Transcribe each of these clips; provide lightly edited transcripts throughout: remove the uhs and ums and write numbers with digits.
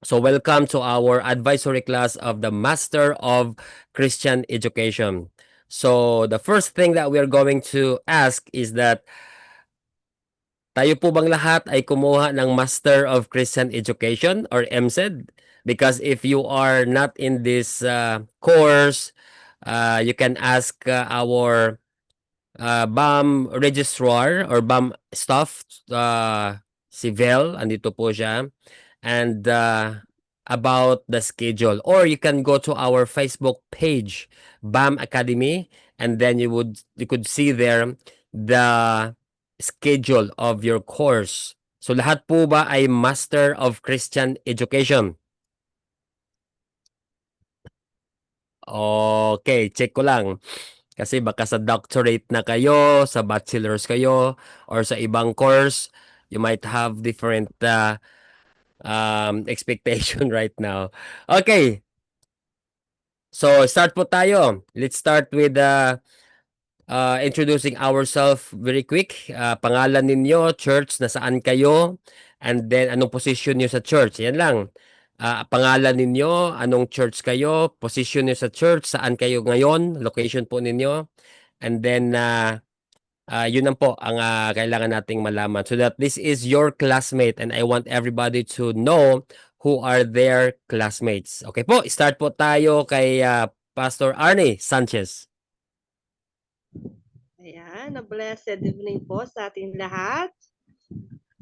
So welcome to our advisory class of the Master of Christian Education. So the first thing that we are going to ask is that tayo po bang lahat ay kumuha ng Master of Christian Education or MSED? Because if you are not in this course, you can ask our BAM registrar or BAM staff, si Vel, andito po siya. And about the schedule, or you can go to our Facebook page, BAM Academy, and then you could see there the schedule of your course. So lahat po ba ay Master of Christian Education? Okay, check ko lang. Kasi baka sa doctorate na kayo, sa bachelor's kayo, or sa ibang course, you might have different expectation right now. Okay, so start po tayo. Let's start with introducing ourselves very quick. Pangalan ninyo, church, nasaan kayo, and then anong position niyo sa church. Yan lang. Pangalan ninyo, anong church kayo, position niyo sa church, saan kayo ngayon, location po ninyo, and then yun lang po ang kailangan nating malaman so that this is your classmate and I want everybody to know who are their classmates. Okay po, start po tayo kay Pastor Arnie Sanchez. Ayan, a blessed evening po sa ating lahat.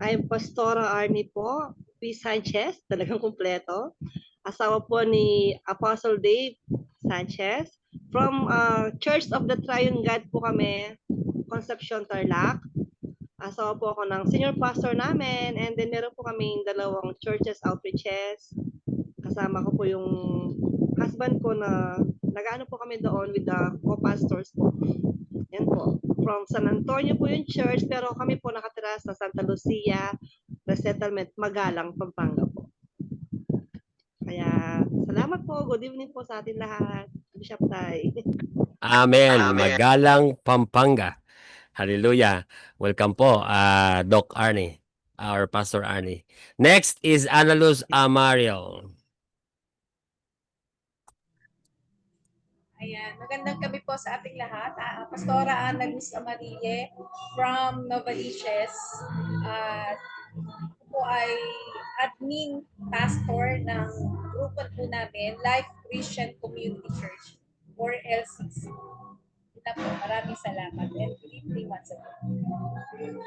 I'm Pastora Arnie po, P. Sanchez, talagang kumpleto. Asawa po ni Apostle Dave Sanchez. From Church of the Triune God po kami, Concepcion, Tarlac. Asawa po ako ng senior pastor namin, and then meron po kaming dalawang churches outreaches. Kasama ko po yung husband ko na nag-ano po kami doon with the co-pastors po. Yan po. From San Antonio po yung church, pero kami po nakatira sa Santa Lucia Resettlement, Magalang, Pampanga po. Kaya salamat po. Good evening po sa atin lahat. Bishop Tay. Amen. Magalang, Pampanga. Hallelujah. Welcome po, Doc Arnie, our Pastor Arnie. Next is Analuz Amariel. Ayan, magandang gabi po sa ating lahat. Pastora Ana Luz Amarille from Novaliches. Po ay admin pastor ng grupo po namin, Life Christian Community Church or LCC. Ito po, maraming salamat and good evening once again.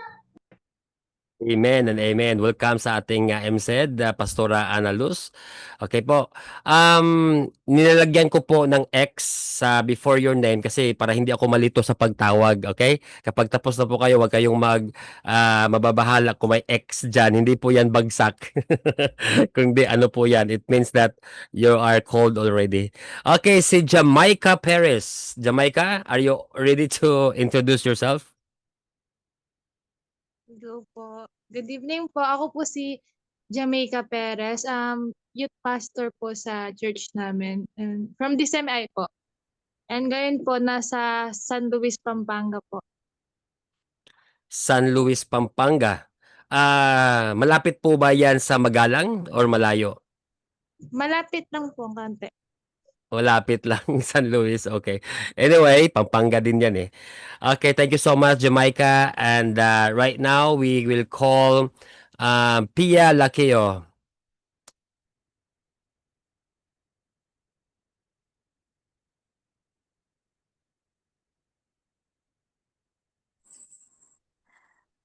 Amen and amen. Welcome sa ating MSED, Pastora Ana Luz. Okay po. Nilalagyan ko po ng X sa before your name kasi para hindi ako malito sa pagtawag, okay? Kapag tapos na po kayo, wag kayong mababahala kung may X dyan. Hindi po yan bagsak. Kundi ano po yan. It means that you are called already. Okay, si Jamaica Perez. Jamaica, are you ready to introduce yourself? Hello po. Good evening po. Ako po si Jamaica Perez, youth pastor po sa church namin. And from DCMI po. And ngayon po, nasa San Luis, Pampanga po. San Luis, Pampanga. Malapit po ba yan sa Magalang or malayo? Malapit lang po, kante. Malapit lang, San Luis. Okay. Anyway, Pampanga din yan eh. Okay, thank you so much, Jamaica. And right now, we will call Pia Lakeo.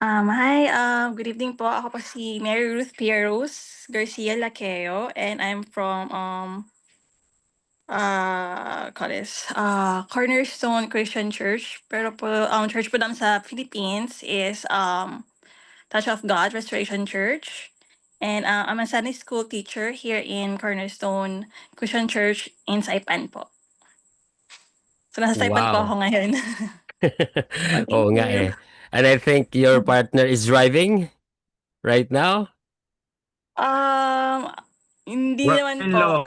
Hi, good evening po. Ako po si Mary Ruth Pieros Garcia Laqueo, and I'm from Cornerstone Christian Church. Pero po, ang church po namin sa Philippines is Touch of God Restoration Church. And I'm a Sunday school teacher here in Cornerstone Christian Church in Saipan po. So nasa Saipan po Wow. ako ngayon. Oo nga you. eh. And I think your partner is driving right now? Hindi naman po.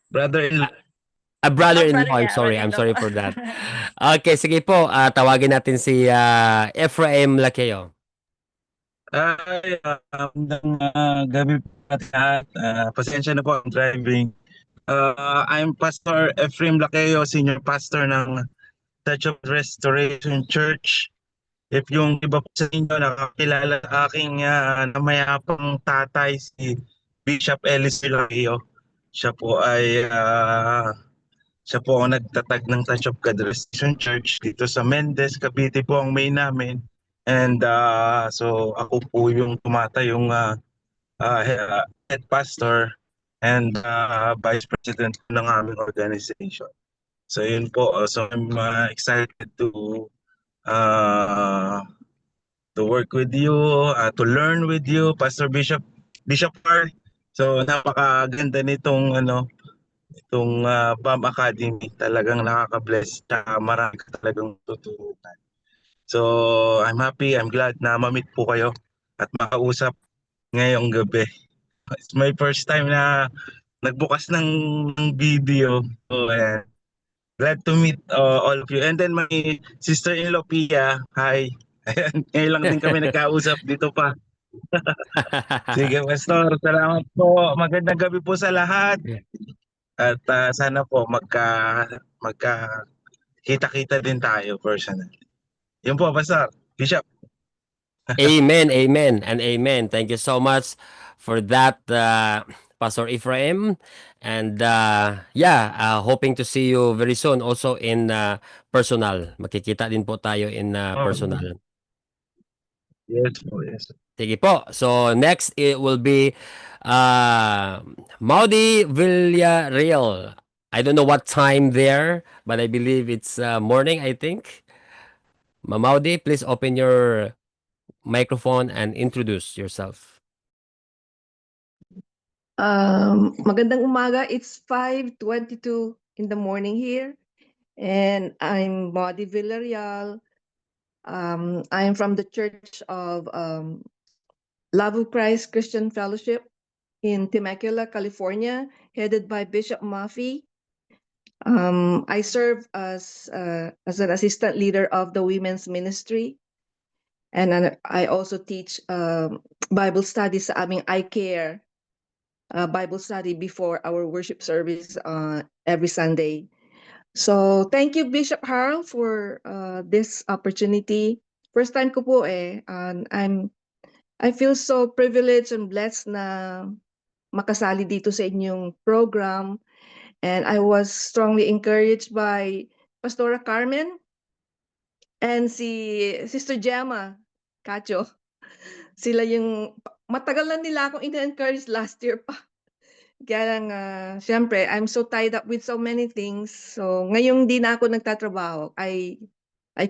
Brother-in-law. Brother, I'm yeah, sorry. I'm brother-in-law sorry po. for that. Okay, sige po. Tawagin natin si Ephraim Lakeo. Ay, magandang gabi po lahat. Pasensya na po ang driving. I'm Pastor Ephraim Laqueo, Senior Pastor ng Church of Restoration Church. If yung iba po sa inyo nakakilala sa aking namayapang tatay, si Bishop Ellis Laqueo. Siya po ang nagtatag ng Church of God Restoration Church dito sa Mendez, Cavite po ang main namin. And so ako po yung tumatayong head pastor and vice president ng aming organization. So yun po. So I'm excited to work with you, to learn with you, Pastor Bishop Carl. So napakaganda nitong itong BAM Academy. Talagang nakaka-bless. Marami ka talagang tuturuan. So I'm happy, I'm glad na ma-meet po kayo at makausap ngayong gabi. It's my first time na nagbukas ng video. So, ayan. Glad to meet all of you. And then my sister-in-law, Pia. Hi. Ayan, ngayon lang din kami nagkausap dito pa. Sige, Pastor. Salamat po. Magandang gabi po sa lahat. At sana po kita-kita din tayo personal. Yun po, Pastor. Bishop. Amen, amen, and amen. Thank you so much for that, Pastor Ephraim. And hoping to see you very soon also in personal. Makikita din po tayo in personal. Yes po, yes. Sige po. So next it will be Maudi Villarreal. I don't know what time there, but I believe it's morning, I think. Maudi, please open your microphone and introduce yourself. Magandang umaga. It's 5:22 in the morning here, and I'm Maudi Villarreal. I'm from the Church of Love of Christ Christian Fellowship in Temecula, California, headed by Bishop Maffey. I serve as an assistant leader of the women's ministry, and I also teach Bible studies sa aming I Care Bible study before our worship service every Sunday. So thank you, Bishop Harold, for this opportunity. First time ko po and I feel so privileged and blessed na makasali dito sa inyong program. And I was strongly encouraged by Pastora Carmen and si Sister Gemma Cacho. Sila yung matagal na nila akong ina-encourage last year pa. Kaya lang, syempre, I'm so tied up with so many things. So ngayong di na ako nagtatrabaho, I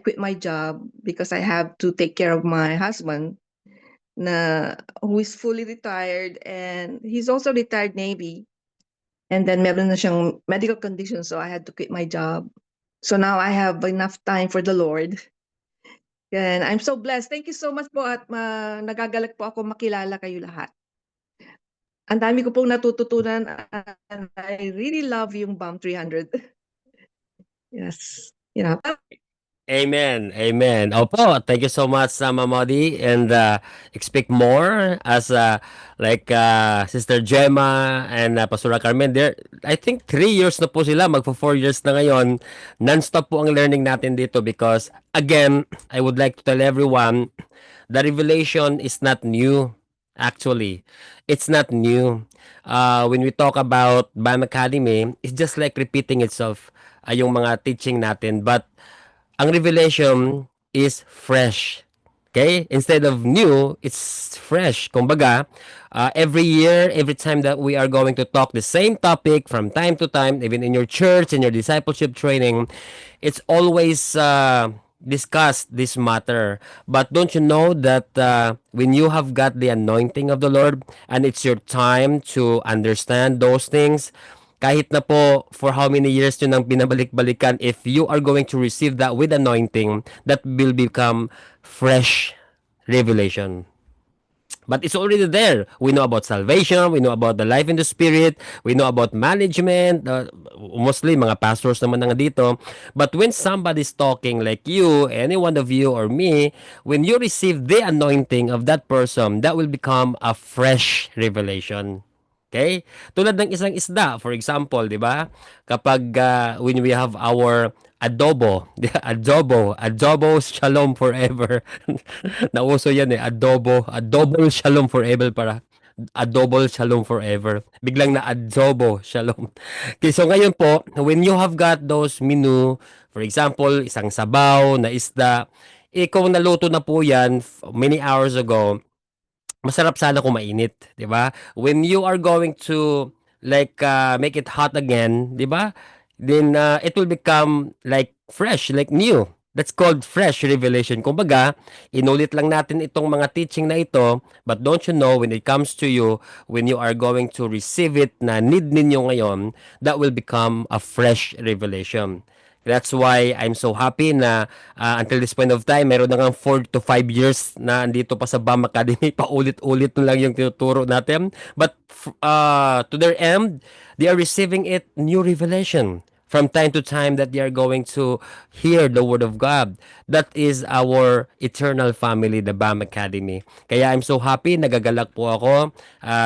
quit my job because I have to take care of my husband who is fully retired, and he's also retired Navy. And then meron na siyang medical condition, so I had to quit my job. So now I have enough time for the Lord. And I'm so blessed. Thank you so much po at nagagalak po ako makilala kayo lahat. Ang dami ko pong natututunan and I really love yung BAM 300. Yes. Yeah. Amen. Amen. Opo, thank you so much, Modi, and expect more as Sister Gemma and Pastora Carmen. There, I think 3 years na po sila, magpo 4 years na ngayon. Non-stop po ang learning natin dito because again, I would like to tell everyone, the revelation is not new. Actually, it's not new. When we talk about BAM Academy, it's just like repeating itself, yung mga teaching natin, but ang revelation is fresh. Okay? Instead of new, it's fresh. Kumbaga, every year, every time that we are going to talk the same topic from time to time, even in your church, in your discipleship training, it's always discussed this matter. But don't you know that when you have got the anointing of the Lord and it's your time to understand those things, kahit na po for how many years nyo nang binabalik-balikan, if you are going to receive that with anointing, that will become fresh revelation. But it's already there. We know about salvation, we know about the life in the spirit, we know about management, mostly mga pastors naman na nga dito. But when somebody's talking like you, any one of you or me, when you receive the anointing of that person, that will become a fresh revelation. Okay? Tulad ng isang isda, for example, di ba? Kapag when we have our adobo, adobo shalom forever. Nauso yan eh, adobo shalom forever para adobo shalom forever. Biglang na adobo shalom. Okay, so ngayon po, when you have got those menu, for example, isang sabaw na isda, kung naluto na po yan many hours ago, masarap sana kung mainit, 'di ba? When you are going to like make it hot again, 'di ba? Then it will become like fresh, like new. That's called fresh revelation. Kumbaga, inulit lang natin itong mga teaching na ito, but don't you know when it comes to you, when you are going to receive it na need ninyo ngayon, that will become a fresh revelation. That's why I'm so happy na until this point of time, meron na ngang 4 to 5 years na andito pa sa BAM Academy. Paulit-ulit na lang yung tinuturo natin. But to their end, they are receiving it new revelation from time to time that they are going to hear the Word of God. That is our eternal family, the BAM Academy. Kaya I'm so happy, nagagalak po ako,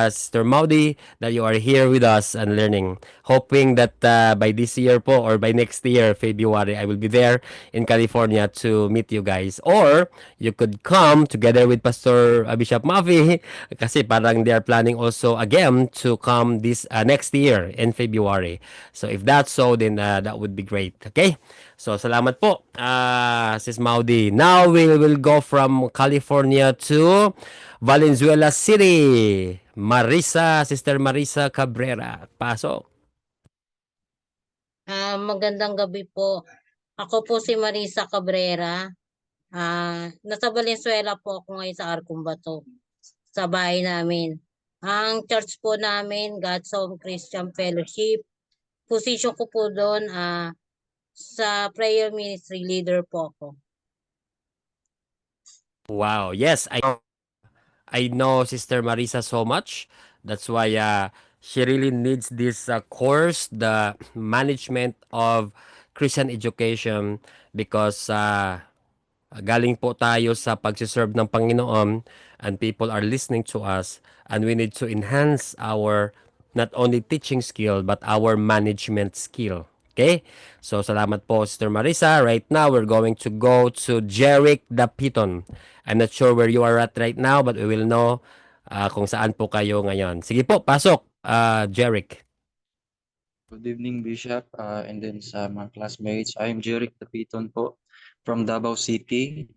Sister Maudi, that you are here with us and learning. Hoping that by this year po or by next year, February, I will be there in California to meet you guys. Or you could come together with Pastor Bishop Mavi kasi parang they are planning also again to come this next year in February. So if that's so, then that would be great. Okay? So salamat po, Sis Maudi. Now we will go from California to Valenzuela City. Sister Marisa Cabrera. Pasok. Magandang gabi po. Ako po si Marisa Cabrera. Nasa Valenzuela po ako ngayon sa Arcumbato, sa bahay namin. Ang church po namin, God's Home Christian Fellowship. Position ko po doon, sa prayer ministry leader po ako. Wow. Yes, I know Sister Marisa so much. That's why she really needs this course, the management of Christian education, because galing po tayo sa pagsiserve ng Panginoon and people are listening to us and we need to enhance our not only teaching skill but our management skill. Okay? So, salamat po, Sister Marisa. Right now, we're going to go to Jeric Dapiton. I'm not sure where you are at right now, but we will know kung saan po kayo ngayon. Sige po, pasok, Jeric. Good evening, Bishop, and then sa mga classmates. I'm Jeric Dapiton po from Davao City.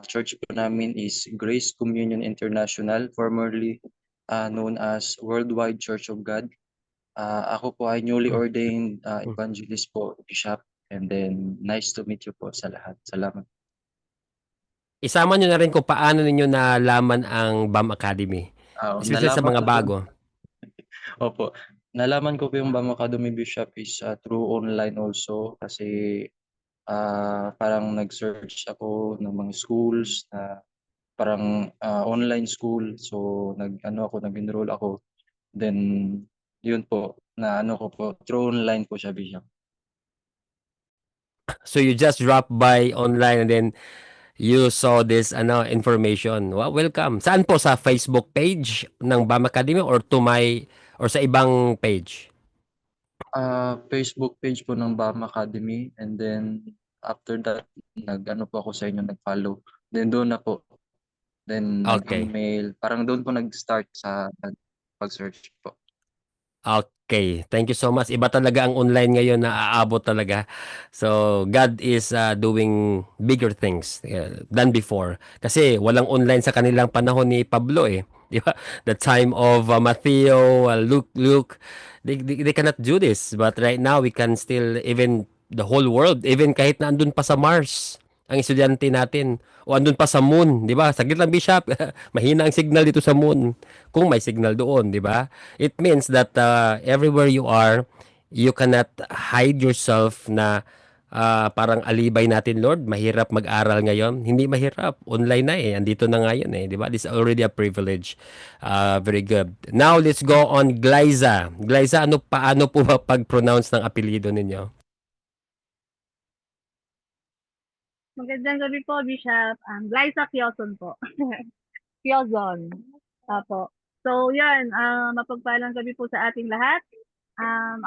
Church po namin is Grace Communion International, formerly known as Worldwide Church of God. Ako po ay newly ordained evangelist po, Bishop, and then nice to meet you po sa lahat. Salamat. Isama nyo na rin kung paano ninyo nalaman ang BAM Academy. Especially sa mga bago. Opo. Nalaman ko po yung BAM Academy, Bishop, is through online also kasi parang nag-search ako ng mga schools na parang online school. So nag-enroll ako. Then yun po, through online po siya, Bishop. So you just drop by online and then you saw this information. Well, welcome. Saan po, sa Facebook page ng BAM Academy or sa ibang page? Facebook page po ng BAM Academy, and then after that po ako sa inyo, nag-follow. Then doon na po. Then Okay. nag-email. Parang doon po nag-start sa pag-search po. Okay, thank you so much. Iba talaga ang online ngayon, na aabot talaga. So, God is doing bigger things than before. Kasi walang online sa kanilang panahon ni Pablo eh. Di ba? The time of Matthew, Luke, they cannot do this. But right now, we can still, even the whole world, even kahit na andun pa sa Mars, ang estudyante natin, o andun pa sa moon, di ba? Saglit lang, Bishop, mahina ang signal dito sa moon. Kung may signal doon, di ba? It means that everywhere you are, you cannot hide yourself na parang alibay natin, Lord, mahirap mag-aral ngayon. Hindi mahirap, online na eh, andito na ngayon eh, di ba? This is already a privilege. Very good. Now, let's go on Glyza. Glyza, paano po ba pag-pronounce ng apelyido ninyo? Magandang gabi po, Bishop. Glyza Quezon po. Quezon. Apo. So, yan. Mapagpalang gabi po sa ating lahat.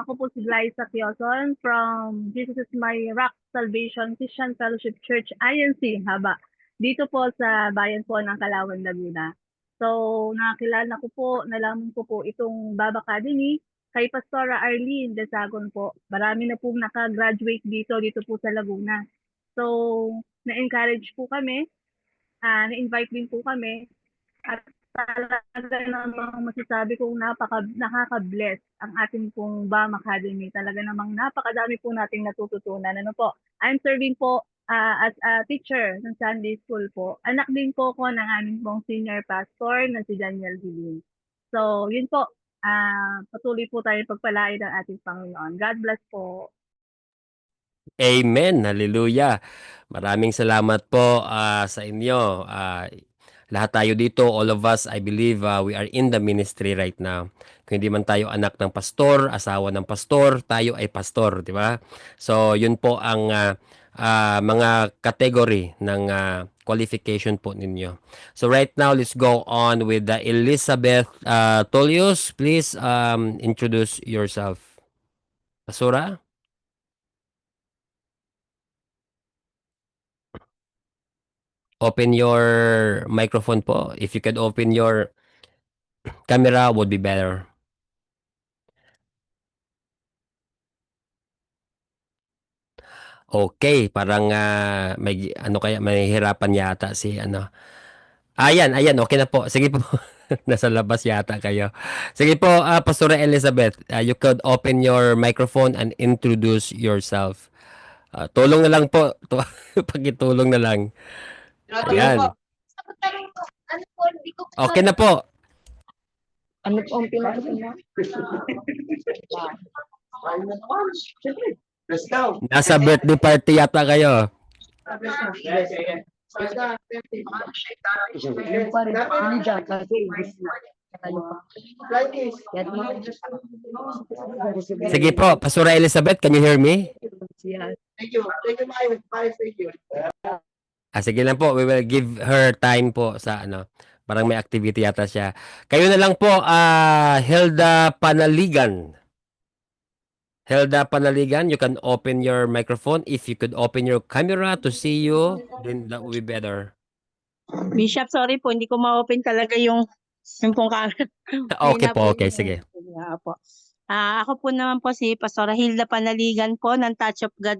Ako po si Glyza Quezon from Jesus is My Rock Salvation Christian Fellowship Church, INC, haba. Dito po sa bayan po ng Calauan, Laguna. So, nakilala ko po, nalaman ko po itong Bab Academy kay Pastora Arlene Desagon po. Marami na po nakagraduate dito po sa Laguna. So, na-encourage po kami, na-invite din po kami, at talaga namang masasabi kong nakaka-bless ang ating pong BAM Academy. Talaga namang napakadami po nating natututunan. Ano po? I'm serving po as a teacher ng Sunday School po. Anak din po ko ng aming pong senior pastor na si Daniel Dilin. So, yun po. Patuloy po tayo pagpalain ng ating Panginoon. God bless po. Amen. Hallelujah. Maraming salamat po sa inyo. Lahat tayo dito, all of us, I believe we are in the ministry right now. Kung hindi man tayo anak ng pastor, asawa ng pastor, tayo ay pastor, di ba? So, yun po ang mga category ng qualification po ninyo. So, right now, let's go on with Elizabeth Tolios. Please introduce yourself. Pastora? Open your microphone po. If you could open your camera, would be better. Okay, parang may hirapan yata si ano. Ayan, okay na po. Sige po. Nasa labas yata kayo. Sige po, Pastora Elizabeth, you could open your microphone and introduce yourself. Tulong na lang po. Pakitulong na lang. Ayan. Okay na po. Ano po ang pinag-aaral? Nasa birthday party yata kayo. Sige po, Pastora Elizabeth, can you hear me? Thank you. Thank you, thank you. Sige lang po, we will give her time po sa ano. Parang may activity yata siya. Kayo na lang po, Hilda Panaligan. Hilda Panaligan, you can open your microphone. If you could open your camera to see you, then that would be better. Bishop, sorry po, hindi ko ma-open talaga yung pong camera. Okay po, okay, sige. Ako po naman po si Pastora Hilda Panaligan po ng Touch of God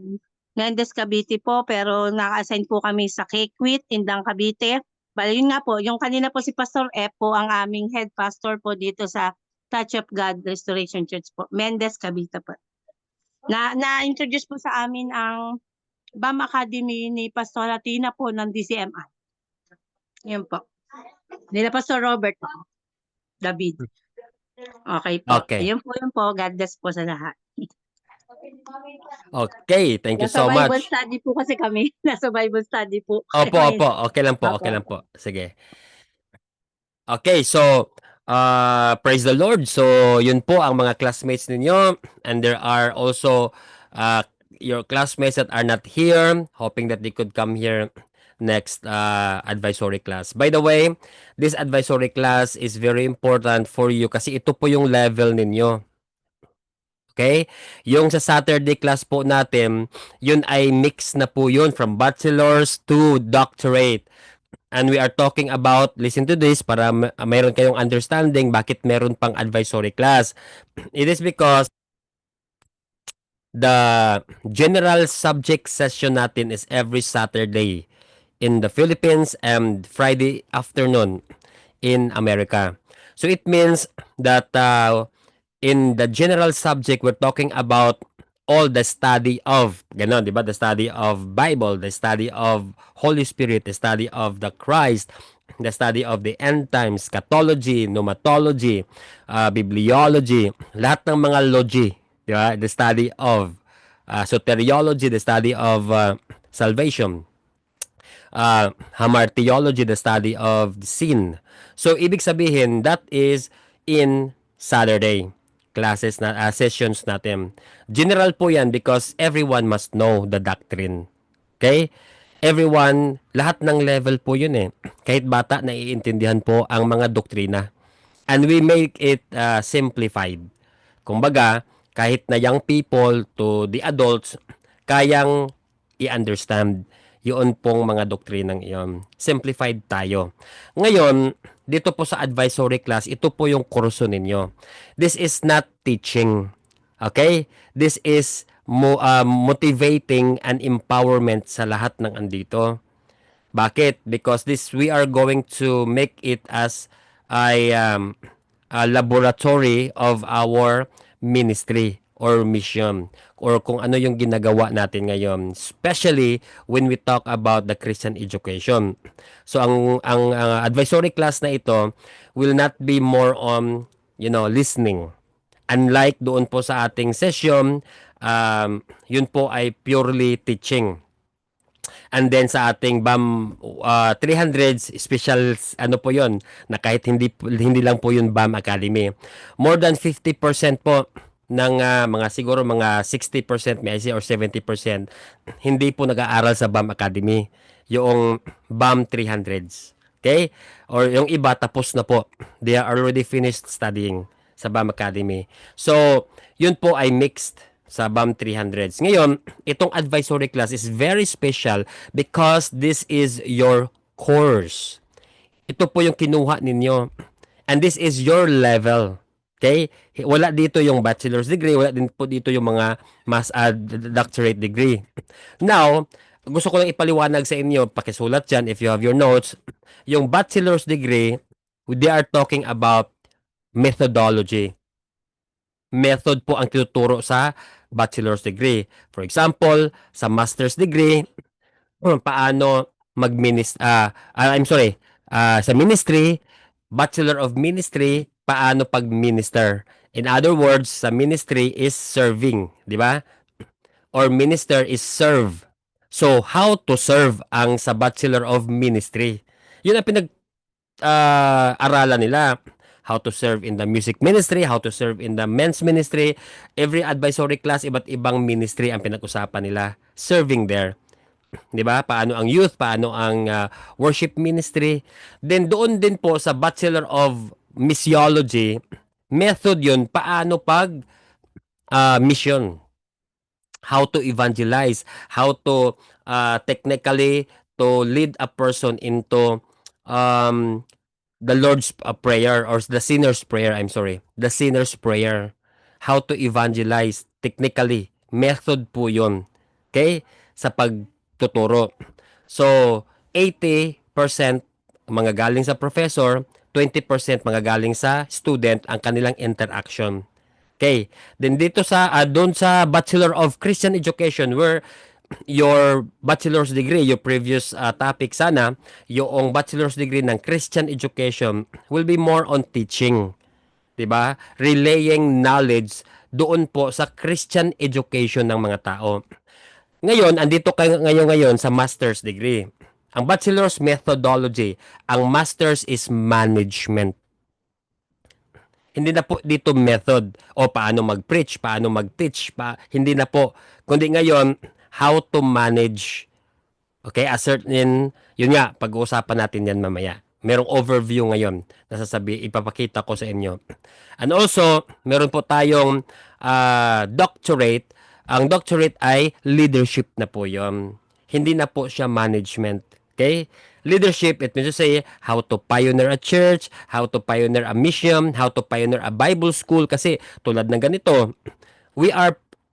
Mendes Cavite po, pero naka-assign po kami sa Kekwit, Indang Cavite. Bali yun nga po, yung kanina po si Pastor F po ang aming head pastor po dito sa Touch of God Restoration Church po, Mendes Cavite po. Na-introduce po sa amin ang BAM Academy ni Pastora Tina po ng DCMI. Yun po. Nila Pastor Robert po. David. Okay po. Okay. Yun po. God bless po sa lahat. Okay, thank you so Nasa Bible much. study po kasi kami. Nasa Bible study po. Opo. Okay lang po. Sige. Okay, so praise the Lord. So, yun po ang mga classmates ninyo, and there are also your classmates that are not here, hoping that they could come here next advisory class. By the way, this advisory class is very important for you kasi ito po yung level ninyo. Okay? Yung sa Saturday class po natin, yun ay mix na po yun from bachelor's to doctorate. And we are talking about, listen to this para mayroon kayong understanding bakit meron pang advisory class. It is because the general subject session natin is every Saturday in the Philippines and Friday afternoon in America. So it means that in the general subject, we're talking about all the study of, ganon, di ba? The study of Bible, the study of Holy Spirit, the study of the Christ, the study of the end times, Scatology, Pneumatology, Bibliology, lahat ng mga logy, di ba? The study of soteriology, the study of salvation, hamartiology, the study of sin. So, ibig sabihin, that is in Saturday classes na sessions natin. General po yan because everyone must know the doctrine. Okay? Everyone, lahat ng level po yun eh. Kahit bata, naiintindihan po ang mga doktrina. And we make it simplified. Kumbaga, kahit na young people to the adults, kayang i-understand yun pong mga doktrinang iyon. Simplified tayo. Ngayon, dito po sa advisory class, ito po yung kurso ninyo. This is not teaching. Okay? This is motivating and empowerment sa lahat ng andito. Bakit? Because we are going to make it as a laboratory of our ministry or mission or kung ano yung ginagawa natin ngayon, especially when we talk about the Christian education. So ang advisory class na ito will not be more on listening. Unlike doon po sa ating session, yun po ay purely teaching. And then sa ating BAM 300s special po yon na kahit hindi lang po yun BAM Academy. More than 50% po ng mga siguro mga 60% may I say or 70% hindi po nag-aaral sa BAM Academy, yung BAM 300s. Okay? Or yung iba tapos na po. They are already finished studying sa BAM Academy. So, yun po ay mixed sa BAM 300s. Ngayon, itong advisory class is very special because this is your course. Ito po yung kinuha ninyo. And this is your level. Okay? Wala dito yung bachelor's degree, wala din po dito yung mga doctorate degree. Now, gusto ko lang ipaliwanag sa inyo, pakisulat dyan if you have your notes, yung bachelor's degree, they are talking about methodology. Method po ang tinuturo sa bachelor's degree. For example, sa master's degree, paano sa ministry, Bachelor of Ministry, paano pag-minister. In other words, sa ministry is serving, di ba? Or minister is serve. So, how to serve ang sa Bachelor of Ministry. Yun ang pinag-aralan nila. How to serve in the music ministry, how to serve in the men's ministry. Every advisory class, iba't ibang ministry ang pinag-usapan nila. Serving there. 'Di ba? Paano ang youth, paano ang worship ministry. Then doon din po sa Bachelor of Missiology, method 'yun, paano pag mission. How to evangelize, how to technically to lead a person into the Lord's Prayer or the sinner's prayer, the sinner's prayer. How to evangelize technically. Method po 'yun. Okay? Sa pagtuturo. So, 80% mga galing sa professor, 20% mga galing sa student ang kanilang interaction. Okay. Then dito sa doon sa Bachelor of Christian Education where your bachelor's degree, your previous topic sana, yung bachelor's degree ng Christian Education will be more on teaching. 'Di ba? Relaying knowledge doon po sa Christian education ng mga tao. Ngayon, andito kayo ngayon sa master's degree. Ang bachelor's methodology, ang master's is management. Hindi na po dito method o paano mag-preach, paano mag-teach, hindi na po. Kundi ngayon, how to manage. Okay, a certain, yun nga, pag-uusapan natin yan mamaya. Merong overview ngayon na ipapakita ko sa inyo. And also, meron po tayong doctorate. Ang doctorate ay leadership na po yun. Hindi na po siya management. Okay? Leadership, it means to say how to pioneer a church, how to pioneer a mission, how to pioneer a Bible school. Kasi tulad ng ganito,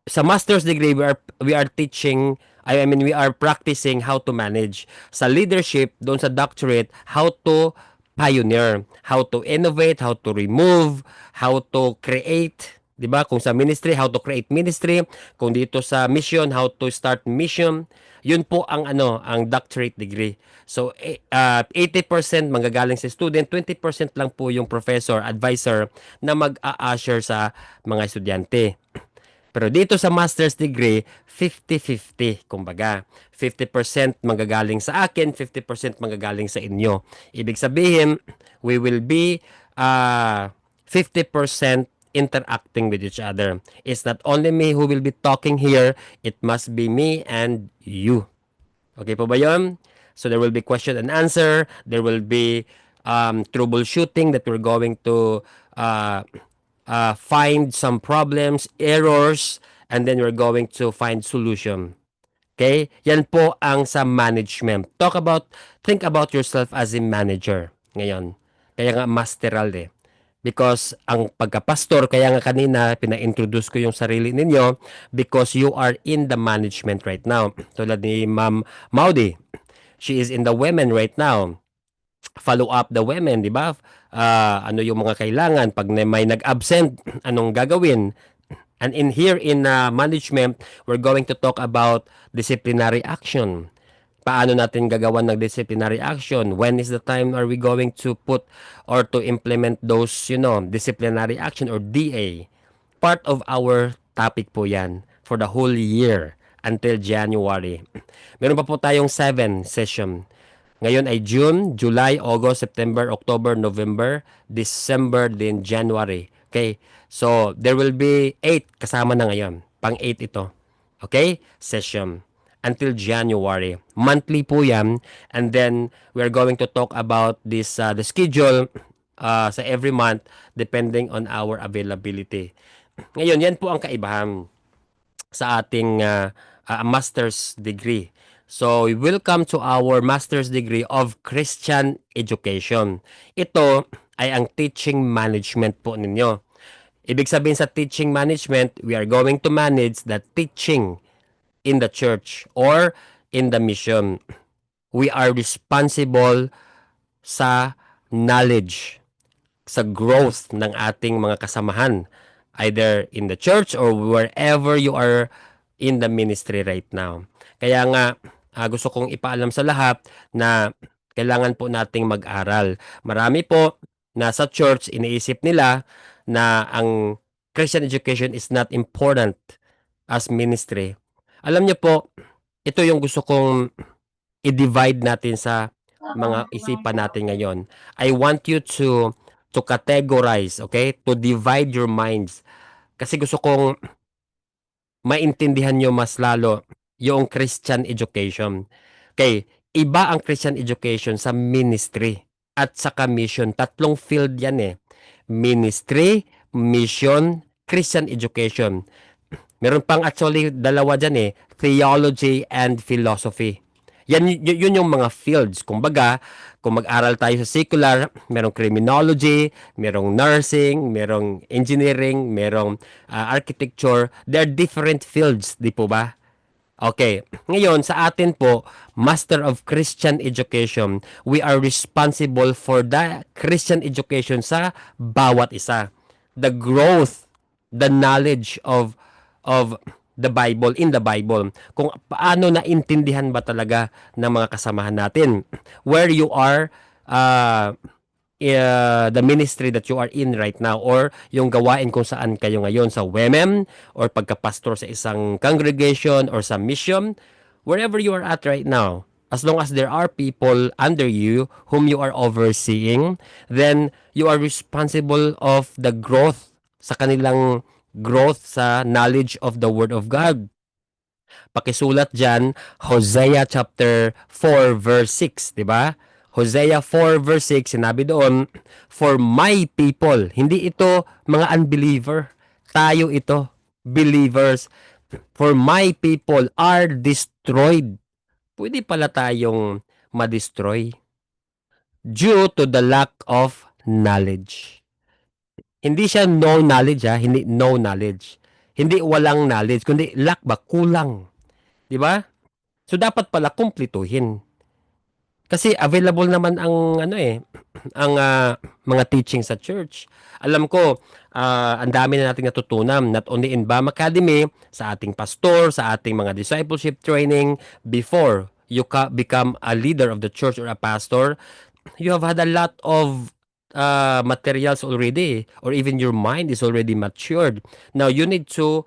sa master's degree, we are teaching, we are practicing how to manage. Sa leadership, doon sa doctorate, how to pioneer, how to innovate, how to remove, how to create. Diba? Kung sa ministry, how to create ministry. Kung dito sa mission, how to start mission. Yun po ang ang doctorate degree. So 80% manggagaling sa student, 20% lang po yung professor, advisor na mag-a-usher sa mga estudyante. Pero dito sa master's degree, 50-50, kumbaga. 50% manggagaling sa akin, 50% manggagaling sa inyo. Ibig sabihin, we will be 50% interacting with each other. It's not only me who will be talking here, it must be me and you. Okay po ba yun? So there will be question and answer, there will be troubleshooting that we're going to find some problems, errors, and then we're going to find solution. Okay? Yan po ang sa management. Think about yourself as a manager ngayon. Kaya nga masteral eh. Because ang pagka-pastor, kaya nga kanina pina-introduce ko yung sarili ninyo because you are in the management right now. Tulad ni Ma'am Maudi, she is in the women right now. Follow up the women, di ba? Ano yung mga kailangan pag may nag-absent, anong gagawin? And in here in management, we're going to talk about disciplinary action. Paano natin gagawan ng disciplinary action? When is the time are we going to put or to implement those, disciplinary action or DA? Part of our topic po yan for the whole year until January. Meron pa po tayong 7 session. Ngayon ay June, July, August, September, October, November, December, then January. Okay? So, there will be 8 kasama na ngayon. Pang 8 ito. Okay? Session. Until January. Monthly po yan. And then, we are going to talk about this, the schedule sa every month depending on our availability. Ngayon, yan po ang kaibahan sa ating master's degree. So, we will come to our master's degree of Christian Education. Ito ay ang teaching management po ninyo. Ibig sabihin sa teaching management, we are going to manage the teaching in the church or in the mission. We are responsible sa knowledge, sa growth ng ating mga kasamahan, either in the church or wherever you are in the ministry right now. Kaya nga, gusto kong ipaalam sa lahat na kailangan po nating mag-aral. Marami po na sa church iniisip nila na ang Christian education is not important as ministry. Alam niyo po, ito yung gusto kong i-divide natin sa mga isipan natin ngayon. I want you to categorize, okay? To divide your minds. Kasi gusto kong maintindihan nyo mas lalo yung Christian education. Okay, iba ang Christian education sa ministry at sa mission. Tatlong field yan eh. Ministry, mission, Christian education. Meron pang actually dalawa dyan eh, theology and philosophy. Yun yung mga fields. Kumbaga, kung mag-aral tayo sa secular, merong criminology, merong nursing, merong engineering, merong architecture. There are different fields, di po ba? Okay. Ngayon, sa atin po, Master of Christian Education, we are responsible for the Christian education sa bawat isa. The growth, the knowledge of the Bible, in the Bible. Kung paano naintindihan ba talaga ng mga kasamahan natin. Where you are, the ministry that you are in right now or yung gawain kung saan kayo ngayon sa women or pagka-pastor sa isang congregation or sa mission, wherever you are at right now, as long as there are people under you whom you are overseeing, then you are responsible of the growth sa kanilang growth sa knowledge of the Word of God. Pakisulat dyan, Hosea chapter 4 verse 6, di ba? Hosea 4 verse 6, sinabi doon, for my people, hindi ito mga unbeliever, tayo ito, believers, for my people are destroyed. Pwede pala tayong ma-destroy due to the lack of knowledge. Hindi siya no knowledge hindi no knowledge. Hindi walang knowledge, kundi lack ba, kulang. 'Di ba? So dapat pala kumpletuhin. Kasi available naman ang ang mga teaching sa church. Alam ko, ang dami na nating natutunan not only in BAM Academy, sa ating pastor, sa ating mga discipleship training before you become a leader of the church or a pastor, you have had a lot of materials already or even your mind is already matured. Now you need to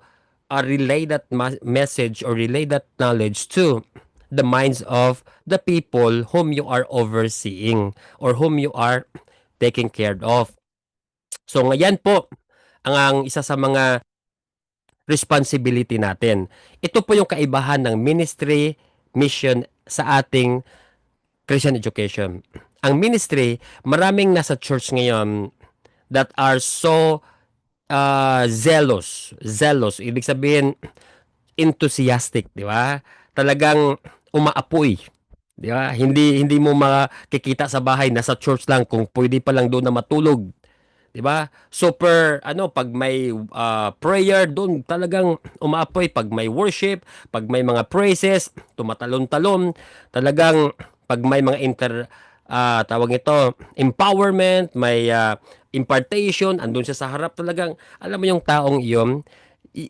relay that message or relay that knowledge to the minds of the people whom you are overseeing or whom you are taking care of. So ngayon po ang isa sa mga responsibility natin. Ito po yung kaibahan ng ministry, mission sa ating Christian education. Ang ministry, maraming nasa church ngayon that are so zealous. Ibig sabihin, enthusiastic, di ba? Talagang umaapoy. Di ba? Hindi mo makikita sa bahay, nasa church lang, kung pwede pa lang doon na matulog. 'Di ba? Super pag may prayer doon talagang umaapoy, pag may worship, pag may mga praises, tumatalon-talon, talagang pag may mga tawag ito, empowerment, may impartation, andun siya sa harap talagang alam mo yung taong iyon,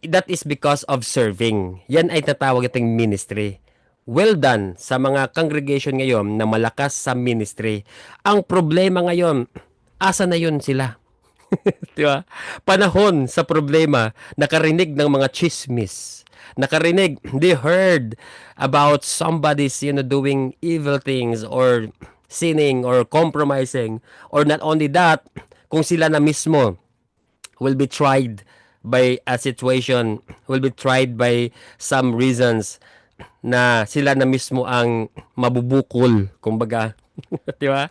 that is because of serving. Yan ay tatawag itong ministry. Well done sa mga congregation ngayon na malakas sa ministry. Ang problema ngayon, asa na yun sila? Di ba? Panahon sa problema, nakarinig ng mga chismis. Nakarinig, they heard about somebody's, doing evil things or sinning or compromising. Or not only that, kung sila na mismo will be tried by a situation, will be tried by some reasons na sila na mismo ang mabubukol, kumbaga. Di ba?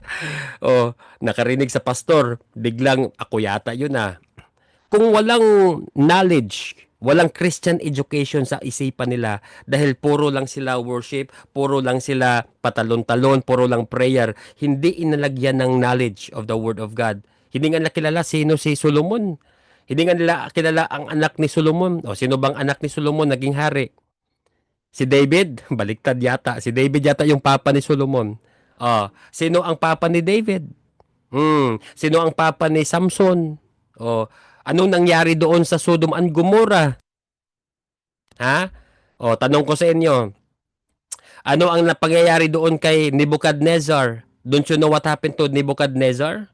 O, nakarinig sa pastor, biglang ako yata yun ah. Kung walang knowledge, walang Christian education sa isipan nila dahil puro lang sila worship, puro lang sila patalon-talon, puro lang prayer, hindi inalagyan ng knowledge of the Word of God. Hindi nga nila kilala sino si Solomon. Hindi nga nila kilala ang anak ni Solomon. O sino bang anak ni Solomon naging hari? Si David? Baliktad yata. Si David yata yung papa ni Solomon. Sino ang papa ni David? Sino ang papa ni Samson? Anong nangyari doon sa Sodom and Gomorrah? Ha? Tanong ko sa inyo. Ano ang napangyayari doon kay Nebuchadnezzar? Don't you know what happened to Nebuchadnezzar?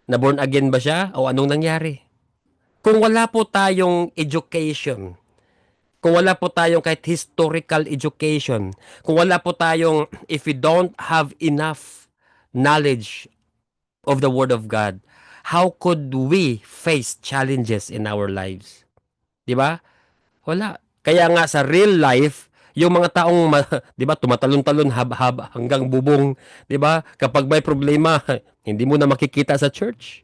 Na born again ba siya? O anong nangyari? Kung wala po tayong education, kung wala po tayong kahit historical education, kung wala po tayong, if we don't have enough knowledge of the Word of God, how could we face challenges in our lives? Di ba? Wala. Kaya nga sa real life, yung mga taong, di ba, tumatalon-talon, hab-hab hanggang bubong, di ba? Kapag may problema, hindi mo na makikita sa church.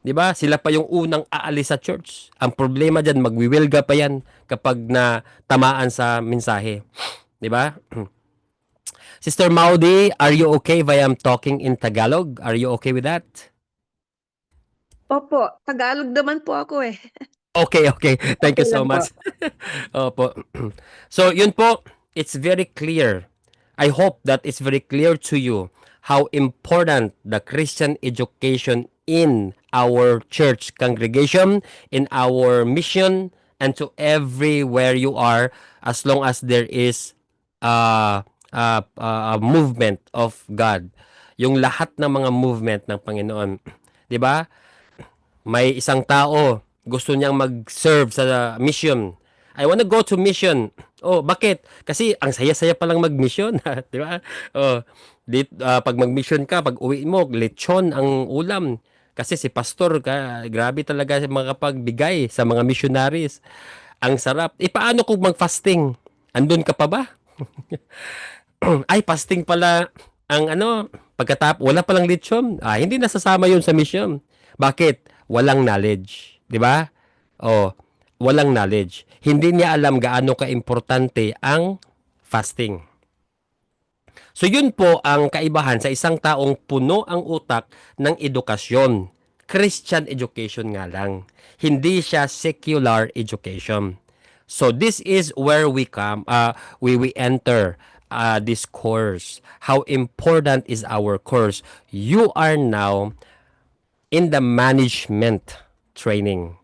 'Di ba? Sila pa yung unang aalis sa church. Ang problema diyan, magwiwilga pa yan kapag na tamaan sa mensahe. 'Di ba? Sister Maudi, are you okay if I am talking in Tagalog? Are you okay with that? Opo, Tagalog naman po ako eh. Okay. Thank you Okay so lang po. much. Opo. So, yun po, it's very clear. I hope that it's very clear to you how important the Christian education in our church congregation, in our mission, and to everywhere you are, as long as there is a movement of God. Yung lahat ng mga movement ng Panginoon. 'Di ba? May isang tao, gusto niyang mag-serve sa mission. I wanna go to mission. Bakit? Kasi ang saya-saya pa lang mag-mission, 'di ba? Pag mag-mission ka, pag uwi mo, lechon ang ulam. Kasi si pastor, grabe talaga makapagbigay sa mga missionaries. Ang sarap. Paano kung mag-fasting? Andun ka pa ba? Ay, fasting pala ang wala palang lechon. Hindi nasasama yun sa mission. Bakit? Walang knowledge. Di ba? Walang knowledge. Hindi niya alam gaano ka-importante ang fasting. So yun po ang kaibahan sa isang taong puno ang utak ng edukasyon. Christian education nga lang. Hindi siya secular education. So this is where we come, we enter this course. How important is our course? You are now in the management training.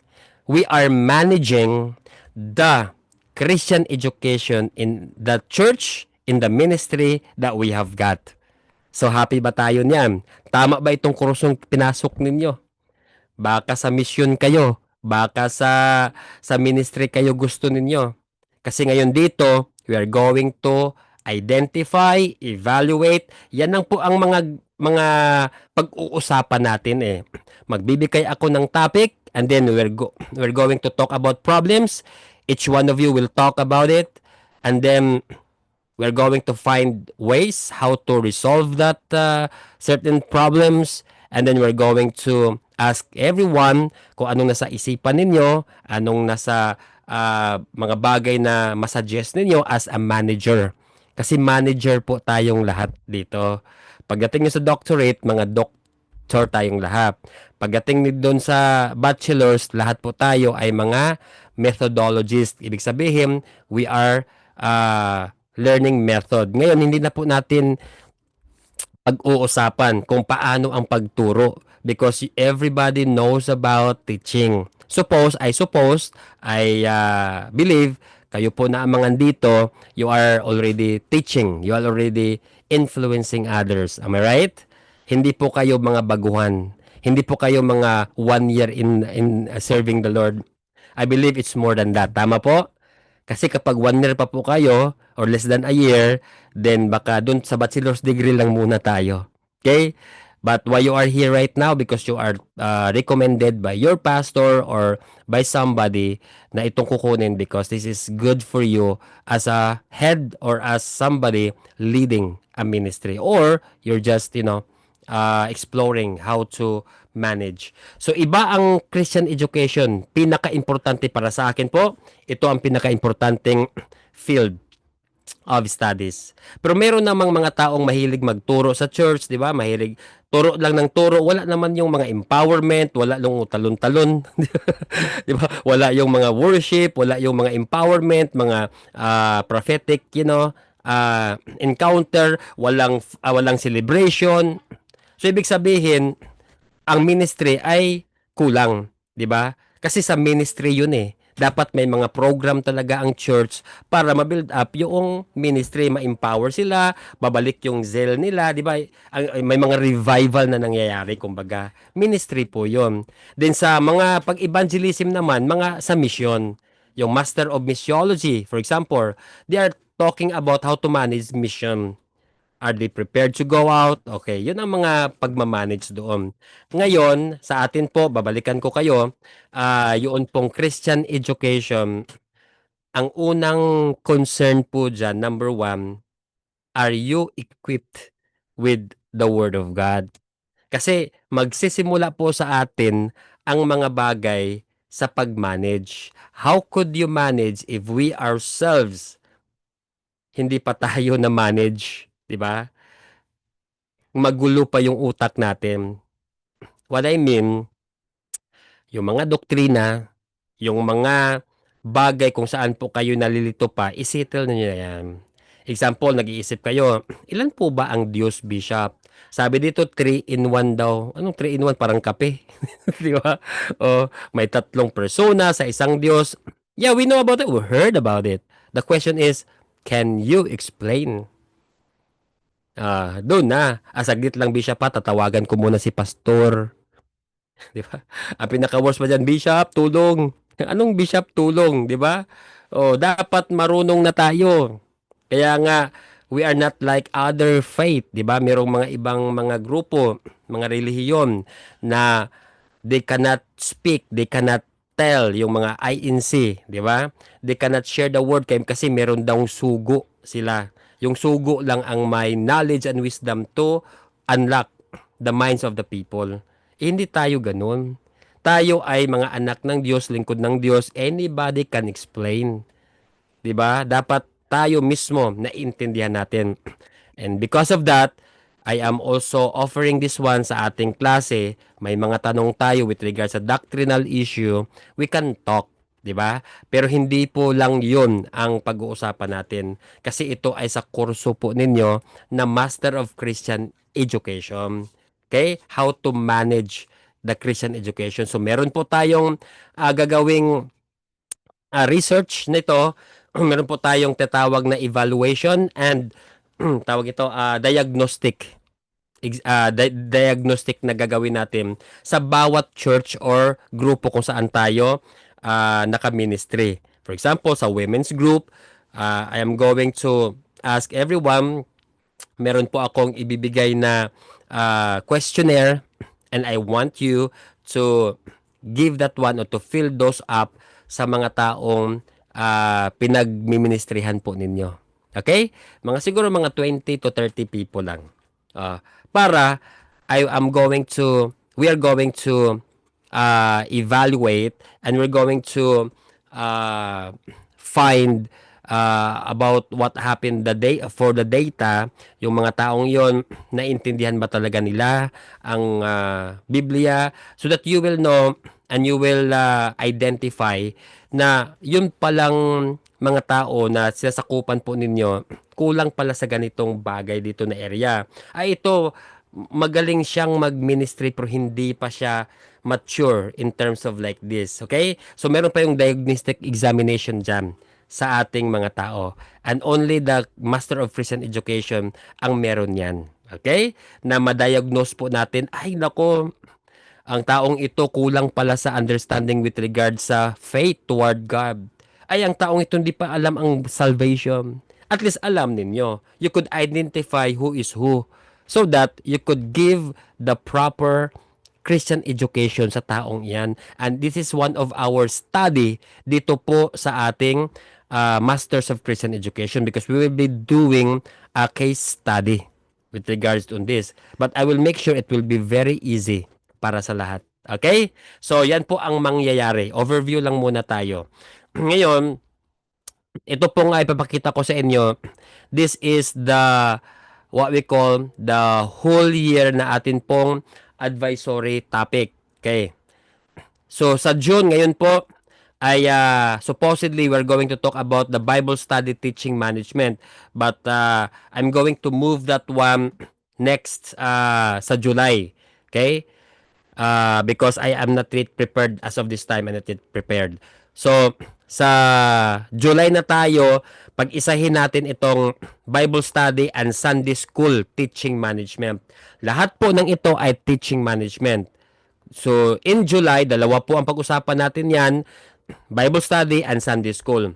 We are managing the Christian education in the church, in the ministry that we have got. So happy ba tayo niyan? Tama ba itong kursong pinasok ninyo? Baka sa mission kayo, Baka sa ministry kayo gusto ninyo. Kasi ngayon dito, we are going to identify, evaluate. Yan lang po ang mga pag-uusapan natin eh. Magbibigay ako ng topic and then we're going to talk about problems. Each one of you will talk about it and then we're going to find ways how to resolve that certain problems and then we're going to ask everyone kung anong nasa isipan ninyo, anong nasa mga bagay na masuggest ninyo as a manager. Kasi manager po tayong lahat dito. Pagdating nyo sa doctorate, mga doctor tayong lahat. Pagdating nyo doon sa bachelors, lahat po tayo ay mga methodologists. Ibig sabihin, we are learning method. Ngayon, hindi na po natin pag-uusapan kung paano ang pagturo because everybody knows about teaching. I suppose, I believe, kayo po na ang mga dito, you are already teaching. You are already influencing others. Am I right? Hindi po kayo mga baguhan. Hindi po kayo mga 1 year in serving the Lord. I believe it's more than that. Tama po? Kasi kapag 1 year pa po kayo, or less than a year, then baka dun sa bachelor's degree lang muna tayo. Okay? But why you are here right now? Because you are recommended by your pastor or by somebody na itong kukunin because this is good for you as a head or as somebody leading a ministry. Or you're just, exploring how to manage. So iba ang Christian education. Pinaka-importante para sa akin po, ito ang pinaka-importanting field of studies. Pero meron namang mga taong mahilig magturo sa church, di ba? Mahilig turo lang ng turo. Wala naman yung mga empowerment, wala yung talon-talon. Di ba? Wala yung mga worship, wala yung mga empowerment, mga prophetic, encounter, walang celebration. So ibig sabihin, ang ministry ay kulang, 'di ba? Kasi sa ministry 'yun eh. Dapat may mga program talaga ang church para ma-build up yung ministry, ma-empower sila, babalik yung zeal nila, 'di ba? May mga revival na nangyayari kumbaga. Ministry po 'yon. Then sa mga pag-evangelism naman, mga sa mission, yung Master of Missiology, for example, they are talking about how to manage mission. Are they prepared to go out? Okay, yun ang mga pagmamanage doon. Ngayon, sa atin po, babalikan ko kayo, yun pong Christian education, ang unang concern po dyan, number 1, are you equipped with the Word of God? Kasi magsisimula po sa atin ang mga bagay sa pag-manage. How could you manage if we ourselves hindi pa tayo na manage, 'di ba? Magulo pa yung utak natin. What I mean, yung mga doktrina, yung mga bagay kung saan po kayo nalilito pa, isettle niyo na yan. Example, nag-iisip kayo, ilan po ba ang Diyos, Bishop? Sabi dito, 3 in 1 daw. Anong 3 in 1? Parang kape. Di ba? O, may 3 persona sa isang Diyos. Yeah, we know about it. We heard about it. The question is, can you explain? Doon na. Saglit lang, Bishop, pa. Tatawagan ko muna si Pastor. Di ba? Ang pinaka-worst pa dyan, Bishop, tulong. Anong Bishop, tulong? Di ba? Dapat marunong na tayo. Kaya nga, we are not like other faith. Di ba? Merong mga ibang mga grupo, mga relihiyon na they cannot speak, they cannot tell, yung mga INC, di ba? They cannot share the word kasi meron daw sugo sila. Yung sugo lang ang may knowledge and wisdom to unlock the minds of the people. Hindi tayo ganun. Tayo ay mga anak ng Diyos, lingkod ng Diyos. Anybody can explain. 'Di ba? Dapat tayo mismo naiintindihan natin. And because of that, I am also offering this one sa ating klase. May mga tanong tayo with regards sa doctrinal issue. We can talk. 'Di ba? Pero hindi po lang 'yun ang pag-uusapan natin kasi ito ay sa kurso po ninyo na Master of Christian Education. Okay? How to manage the Christian education. So meron po tayong gagawing research nito. Meron po tayong tatawag na evaluation and tawag ito diagnostic. diagnostic na gagawin natin sa bawat church or grupo kung saan tayo naka-ministry. For example, sa women's group, I am going to ask everyone, meron po akong ibibigay na questionnaire, and I want you to give that one or to fill those up sa mga taong pinagmiministrihan po ninyo. Okay? Siguro mga 20 to 30 people lang. Para we are going to evaluate, and we're going to find about what happened for the data, yung mga taong yon, naintindihan ba talaga nila ang Biblia, so that you will know and you will identify na yun palang mga tao na sinasakupan po ninyo, kulang pala sa ganitong bagay dito na area. Ito, magaling siyang mag-ministry pero hindi pa siya mature in terms of like this. Okay? So meron pa yung diagnostic examination dyan sa ating mga tao. And only the Master of Christian Education ang meron yan. Okay? Na ma-diagnose po natin, ay nako, ang taong ito kulang pala sa understanding with regard sa faith toward God. Ay, ang taong ito hindi pa alam ang salvation. At least alam ninyo. You could identify who is who, so that you could give the proper Christian education sa taong iyan. And this is one of our study dito po sa ating Masters of Christian Education, because we will be doing a case study with regards to this. But I will make sure it will be very easy para sa lahat. Okay? So, yan po ang mangyayari. Overview lang muna tayo. Ngayon, ito po nga ipapakita ko sa inyo. This is what we call the whole year na atin pong advisory topic. Okay? So, sa June ngayon po, ay supposedly we're going to talk about the Bible study teaching management. But I'm going to move that one next sa July. Okay? Because I am not yet prepared as of this time. I'm not yet prepared. So, sa July na tayo, pag-isahin natin itong Bible study and Sunday school teaching management. Lahat po ng ito ay teaching management. So, in July, dalawa po ang pag-usapan natin yan, Bible study and Sunday school.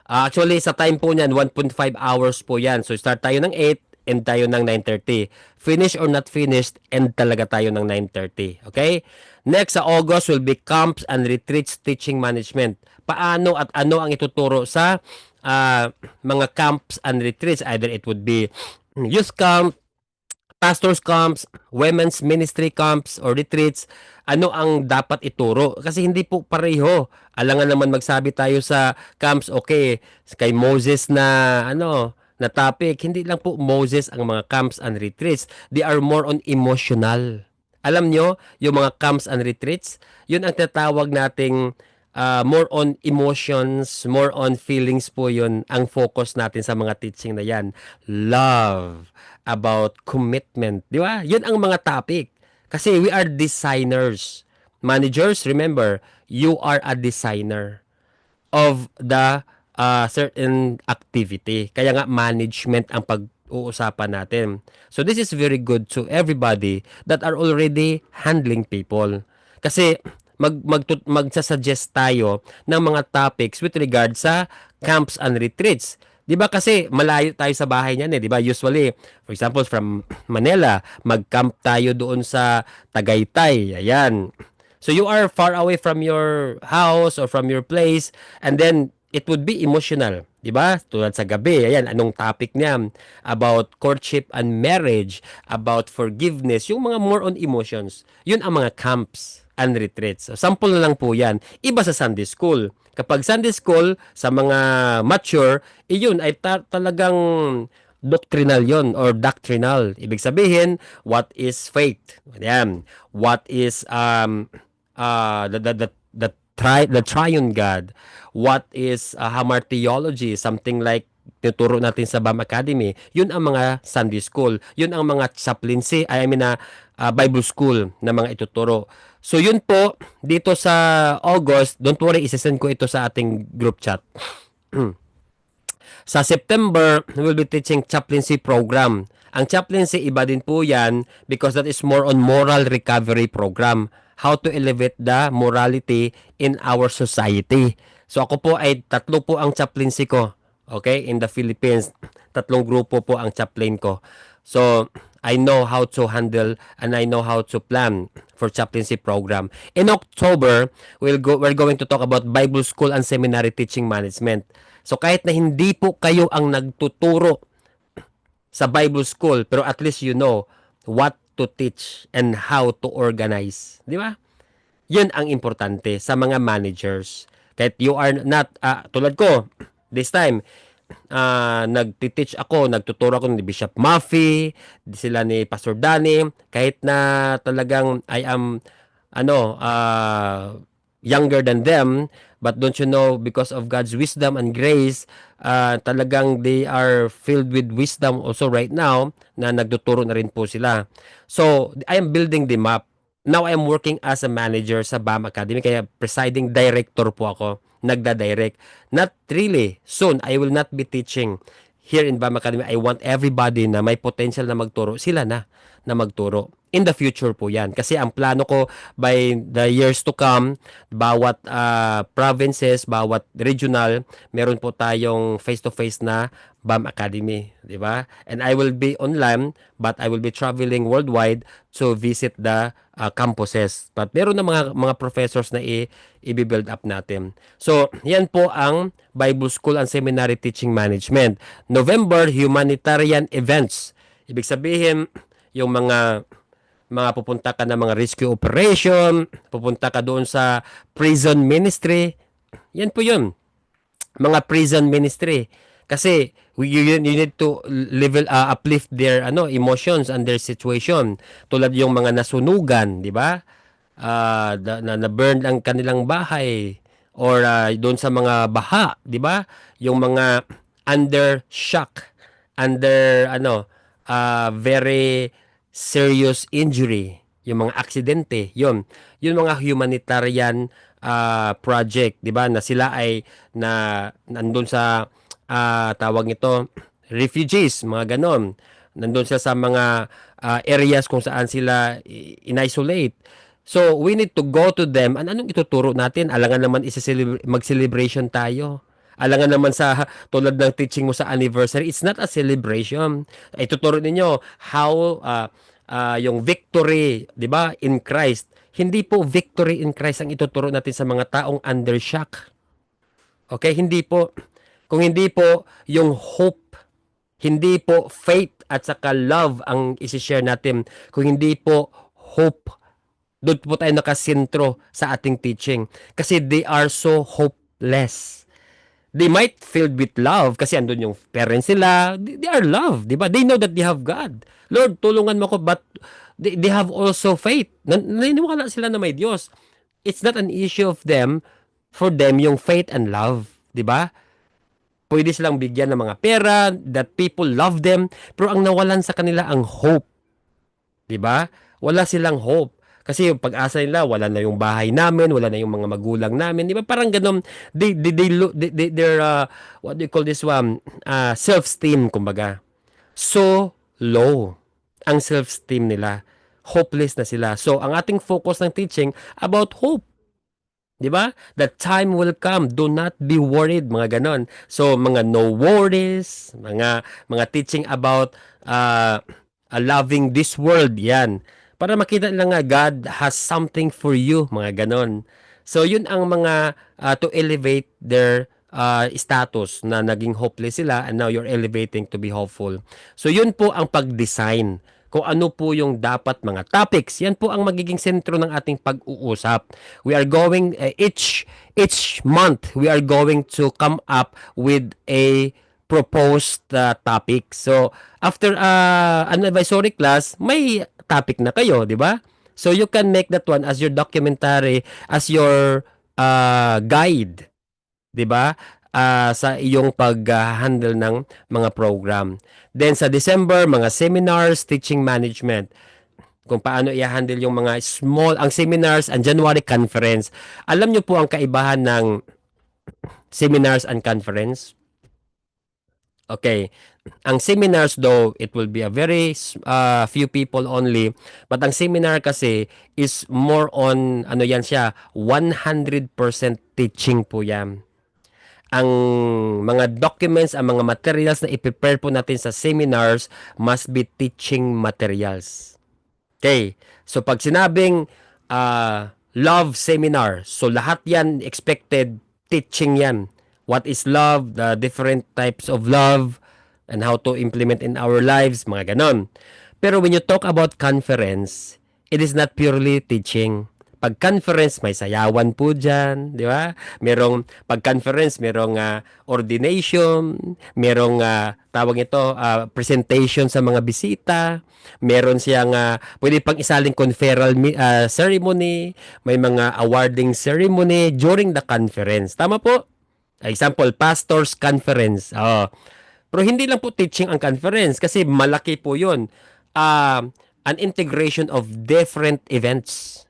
Actually, sa time po niyan, 1.5 hours po yan. So, start tayo ng 8, end tayo ng 9:30. Finish or not finished, end talaga tayo ng 9:30. Okay? Next, sa August will be camps and retreats teaching management. Paano at ano ang ituturo sa mga camps and retreats? Either it would be youth camp, pastors camps, women's ministry camps or retreats. Ano ang dapat ituro? Kasi hindi po pareho. Alangan naman magsabi tayo sa camps, okay, kay Moses na na topic. Hindi lang po Moses ang mga camps and retreats. They are more on emotional. Alam nyo, yung mga camps and retreats, yun ang tatawag nating more on emotions, more on feelings po yun ang focus natin sa mga teaching na yan. Love, about commitment. Di ba? Yun ang mga topic. Kasi we are designers. Managers, remember, you are a designer of the certain activity. Kaya nga management ang pag-uusapan natin. So this is very good to everybody that are already handling people. Kasi magsasuggest tayo ng mga topics with regard sa camps and retreats. 'Di ba kasi malayo tayo sa bahay niyan 'di ba? Usually, for example, from Manila, mag-camp tayo doon sa Tagaytay. Ayan. So you are far away from your house or from your place, and then it would be emotional, 'di ba? Tulad sa gabi, ayan, anong topic niya? About courtship and marriage, about forgiveness, yung mga more on emotions. Yun ang mga camps and retreats. So, sample na lang po 'yan. Iba sa Sunday school. Kapag Sunday school sa mga mature, iyon ay talagang doctrinal yon or doctrinal. Ibig sabihin, what is faith? Ayan. What is the triune God? What is hamartiology? Something like tuturo natin sa BAM Academy. Yun ang mga Sunday school. Yun ang mga chaplaincy, Bible school na mga ituturo. So yun po, dito sa August, don't worry, isasend ko ito sa ating group chat. Sa September, we will be teaching chaplaincy program. Ang chaplaincy, iba din po yan because that is more on moral recovery program. How to elevate the morality in our society. So ako po ay 3 po ang chaplaincy ko. Okay, in the Philippines, 3 grupo po ang chaplain ko. So, I know how to handle and I know how to plan for chaplaincy program. In October, we're going to talk about Bible School and Seminary Teaching Management. So, kahit na hindi po kayo ang nagtuturo sa Bible School, pero at least you know what to teach and how to organize. Di ba? Yun ang importante sa mga managers. Kahit you are not, tulad ko, this time, nagtiteach ako, nagtuturo ako ni Bishop Maffy, sila ni Pastor Danny, kahit na talagang I am, younger than them, but don't you know, because of God's wisdom and grace, talagang they are filled with wisdom also right now, na nagtuturo na rin po sila. So, I am building them up. Now, I am working as a manager sa BAM Academy, kaya presiding director po ako, nagda-direct. Not really. Soon, I will not be teaching here in BAM Academy. I want everybody na may potential na magturo, sila na magturo. In the future po yan. Kasi ang plano ko by the years to come, bawat provinces, bawat regional, meron po tayong face-to-face na BAM Academy, di ba? And I will be online, but I will be traveling worldwide to visit the campuses. But meron na mga professors na i-build up natin. So, yan po ang Bible School and Seminary Teaching Management. November, humanitarian events. Ibig sabihin, yung mga pupunta ka na mga rescue operation, pupunta ka doon sa prison ministry. Yan po yun. Mga prison ministry. Kasi you need to uplift their emotions and their situation. Tulad yung mga nasunugan, di ba? Na burn ang kanilang bahay or doon sa mga baha, di ba? Yung mga under shock, under very serious injury, yung mga aksidente, yun mga humanitarian project, di ba? Na sila ay nandun sa tawag nito, refugees, mga ganon. Nandun sila sa mga areas kung saan sila in-isolate. So, we need to go to them. Anong ituturo natin? Alangan naman mag-celebration tayo. Alangan naman sa tulad ng teaching mo sa anniversary, it's not a celebration. Ituturo ninyo how yung victory, 'di ba, in Christ. Hindi po victory in Christ ang ituturo natin sa mga taong under shock. Okay, hindi po. Kung hindi po yung hope, hindi po faith at saka love ang isi-share natin. Kung hindi po hope, doon po tayo nakasentro sa ating teaching. Kasi they are so hopeless. They might filled with love kasi andun yung parents nila. They are loved, di ba? They know that they have God. Lord, tulungan mo ko, but they have also faith. Naniniwala sila na may Diyos. It's not an issue of them, for them, yung faith and love. Di ba? Pwede silang bigyan ng mga pera, that people love them, pero ang nawalan sa kanila ang hope. Di ba? Wala silang hope. Kasi yung pag-asa nila, wala na yung bahay namin, wala na yung mga magulang namin. Di ba? Parang ganun, they're, what do you call this one? Self-esteem, kumbaga. So low ang self-esteem nila. Hopeless na sila. So, ang ating focus ng teaching about hope. Di ba? The time will come. Do not be worried, mga ganon. So, mga no worries, mga teaching about loving this world, yan. Para makita nila nga God has something for you, mga ganon. So, yun ang mga to elevate their status na naging hopeless sila and now you're elevating to be hopeful. So, yun po ang pag-design. Kung ano po yung dapat mga topics. Yan po ang magiging sentro ng ating pag-uusap. We are going, each month, we are going to come up with a proposed topic. So, after an advisory class, may topic na kayo, di ba? So, you can make that one as your documentary, as your guide, di ba? Sa iyong pag-handle ng mga program. Then sa December, mga seminars, teaching management. Kung paano i-handle yung mga ang seminars, and January conference. Alam niyo po ang kaibahan ng seminars and conference? Okay. Ang seminars though, it will be a very few people only. But ang seminar kasi is more on, ano yan siya, 100% teaching po yan. Ang mga documents, ang mga materials na i-prepare po natin sa seminars must be teaching materials. Okay. So pag sinabing love seminar, so lahat yan expected teaching yan. What is love, the different types of love, and how to implement in our lives, mga ganon. Pero when you talk about conference, it is not purely teaching. Pag conference, may sayawan po dyan, di ba? Pag conference, merong ordination, merong tawag ito, presentation sa mga bisita, meron siyang, pwede pang isaling conferral ceremony, may mga awarding ceremony during the conference. Tama po? Example, pastor's conference. Pero hindi lang po teaching ang conference kasi malaki po yun. An integration of different events.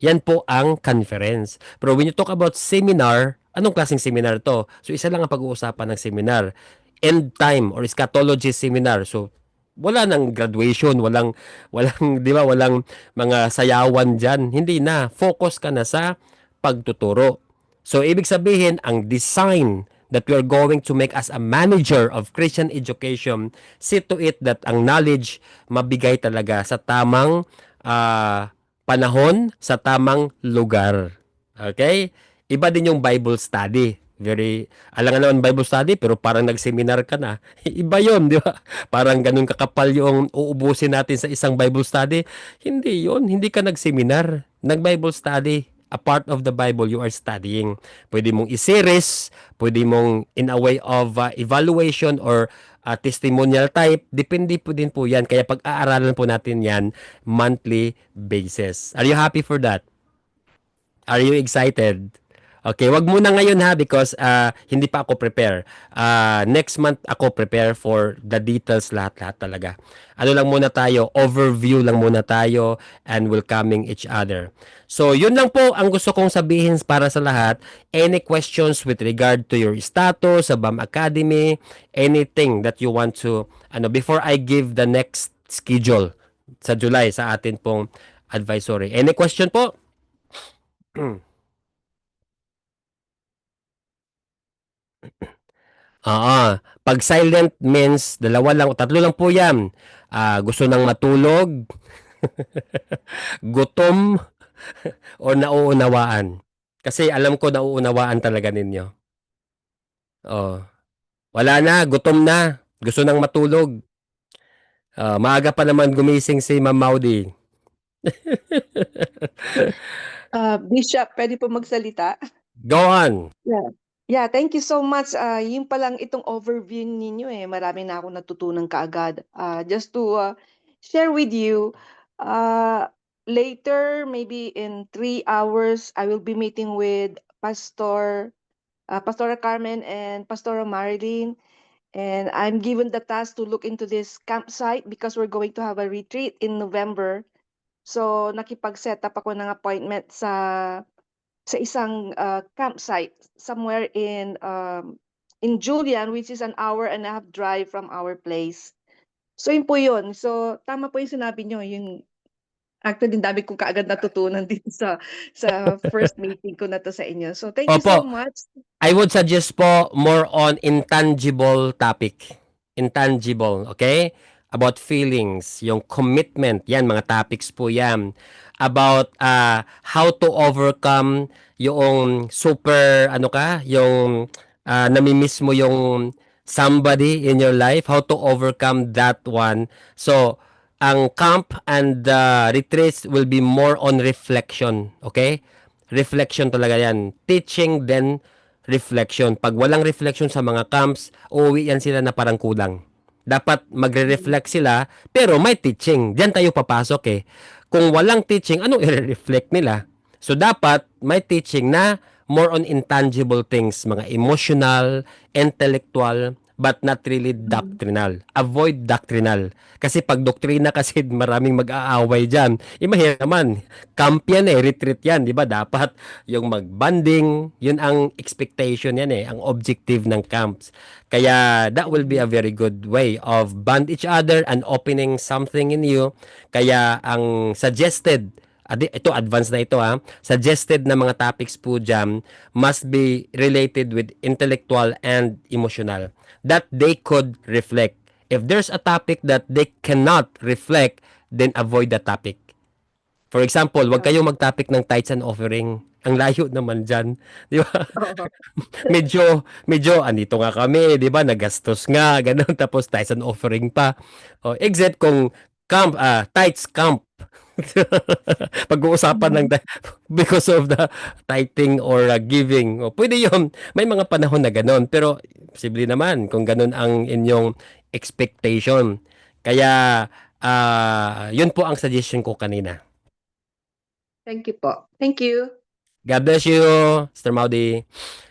Yan po ang conference. Pero when you talk about seminar, anong klaseng seminar to? So isa lang ang pag-uusapan ng seminar. End time or eschatology seminar. So wala nang graduation, walang 'di ba, walang mga sayawan diyan. Hindi na, focus ka na sa pagtuturo. So ibig sabihin ang design that we are going to make as a manager of Christian education, see to it that ang knowledge mabigay talaga sa tamang panahon, sa tamang lugar. Okay? Iba din yung Bible study. Alam nga naman Bible study, pero parang nag-seminar ka na. Iba yon, di ba? Parang ganun kakapal yung uubusin natin sa isang Bible study. Hindi yon, hindi ka nag-seminar. Nag-Bible study. A part of the Bible you are studying. Pwede mong i-series, pwede mong in a way of evaluation or testimonial type, depende po din po yan. Kaya pag-aaralan po natin yan monthly basis. Are you happy for that? Are you excited? Okay, wag muna ngayon ha because hindi pa ako prepare. Next month ako prepare for the details lahat-lahat talaga. Ano lang muna tayo, overview lang muna tayo and welcoming each other. So, yun lang po ang gusto kong sabihin para sa lahat. Any questions with regard to your status sa BAM Academy, anything that you want to, before I give the next schedule sa July sa atin pong advisory. Any question po? Pag silent means tatlo lang po yan. Gusto nang matulog, gutom, o nauunawaan. Kasi alam ko nauunawaan talaga ninyo. Wala na, gutom na, gusto nang matulog. Maaga pa naman gumising si Ma'am Maudi. Bishop, pwede po magsalita? Go on. Yeah, thank you so much. Yung palang itong overview ninyo marami na akong natutunan kaagad. Just to share with you, later, maybe in 3 hours, I will be meeting with Pastora Carmen and Pastora Marilyn. And I'm given the task to look into this campsite because we're going to have a retreat in November. So nakipag-set up ako ng appointment sa isang campsite somewhere in Julian, which is an hour and a half drive from our place. So yun po yun. So tama po yung sinabi nyo, actually dami kong kaagad natutunan dito sa first meeting ko na to sa inyo. So thank you so much. I would suggest po more on intangible topic. Intangible, okay? About feelings, yung commitment, yan, mga topics po yan. About how to overcome yung super, yung namimiss mo yung somebody in your life, how to overcome that one. So, ang camp and retreats will be more on reflection, okay? Reflection talaga yan. Teaching, then reflection. Pag walang reflection sa mga camps, uuwi yan sila na parang kulang. Dapat magre-reflect sila, pero may teaching. Diyan tayo papasok Kung walang teaching, anong i-reflect nila? So, dapat may teaching na more on intangible things, mga emotional, intellectual, but not really doctrinal. Avoid doctrinal. Kasi pag doktrina kasi maraming mag-aaway dyan. Mahirap naman. Camp yan retreat yan, di ba? Dapat yung mag-banding, yun ang expectation yan ang objective ng camps. Kaya that will be a very good way of bond each other and opening something in you. Kaya ang suggested, ito advance na ito suggested na mga topics po dyan must be related with intellectual and emotional that they could reflect. If there's a topic that they cannot reflect, then avoid the topic. For example, wag kayong mag-topic ng tithes and offering. Ang layo naman dyan. Di ba? medyo, andito nga kami, di ba? Nagastos nga, ganun. Tapos tithes and offering pa. Except kung camp, tithes camp. Pag-uusapan ng because of the tithing or giving. Pwede yun. May mga panahon na ganun. Pero, posible naman kung ganun ang inyong expectation. Kaya, yun po ang suggestion ko kanina. Thank you po. Thank you. God bless you, Sister Maudi.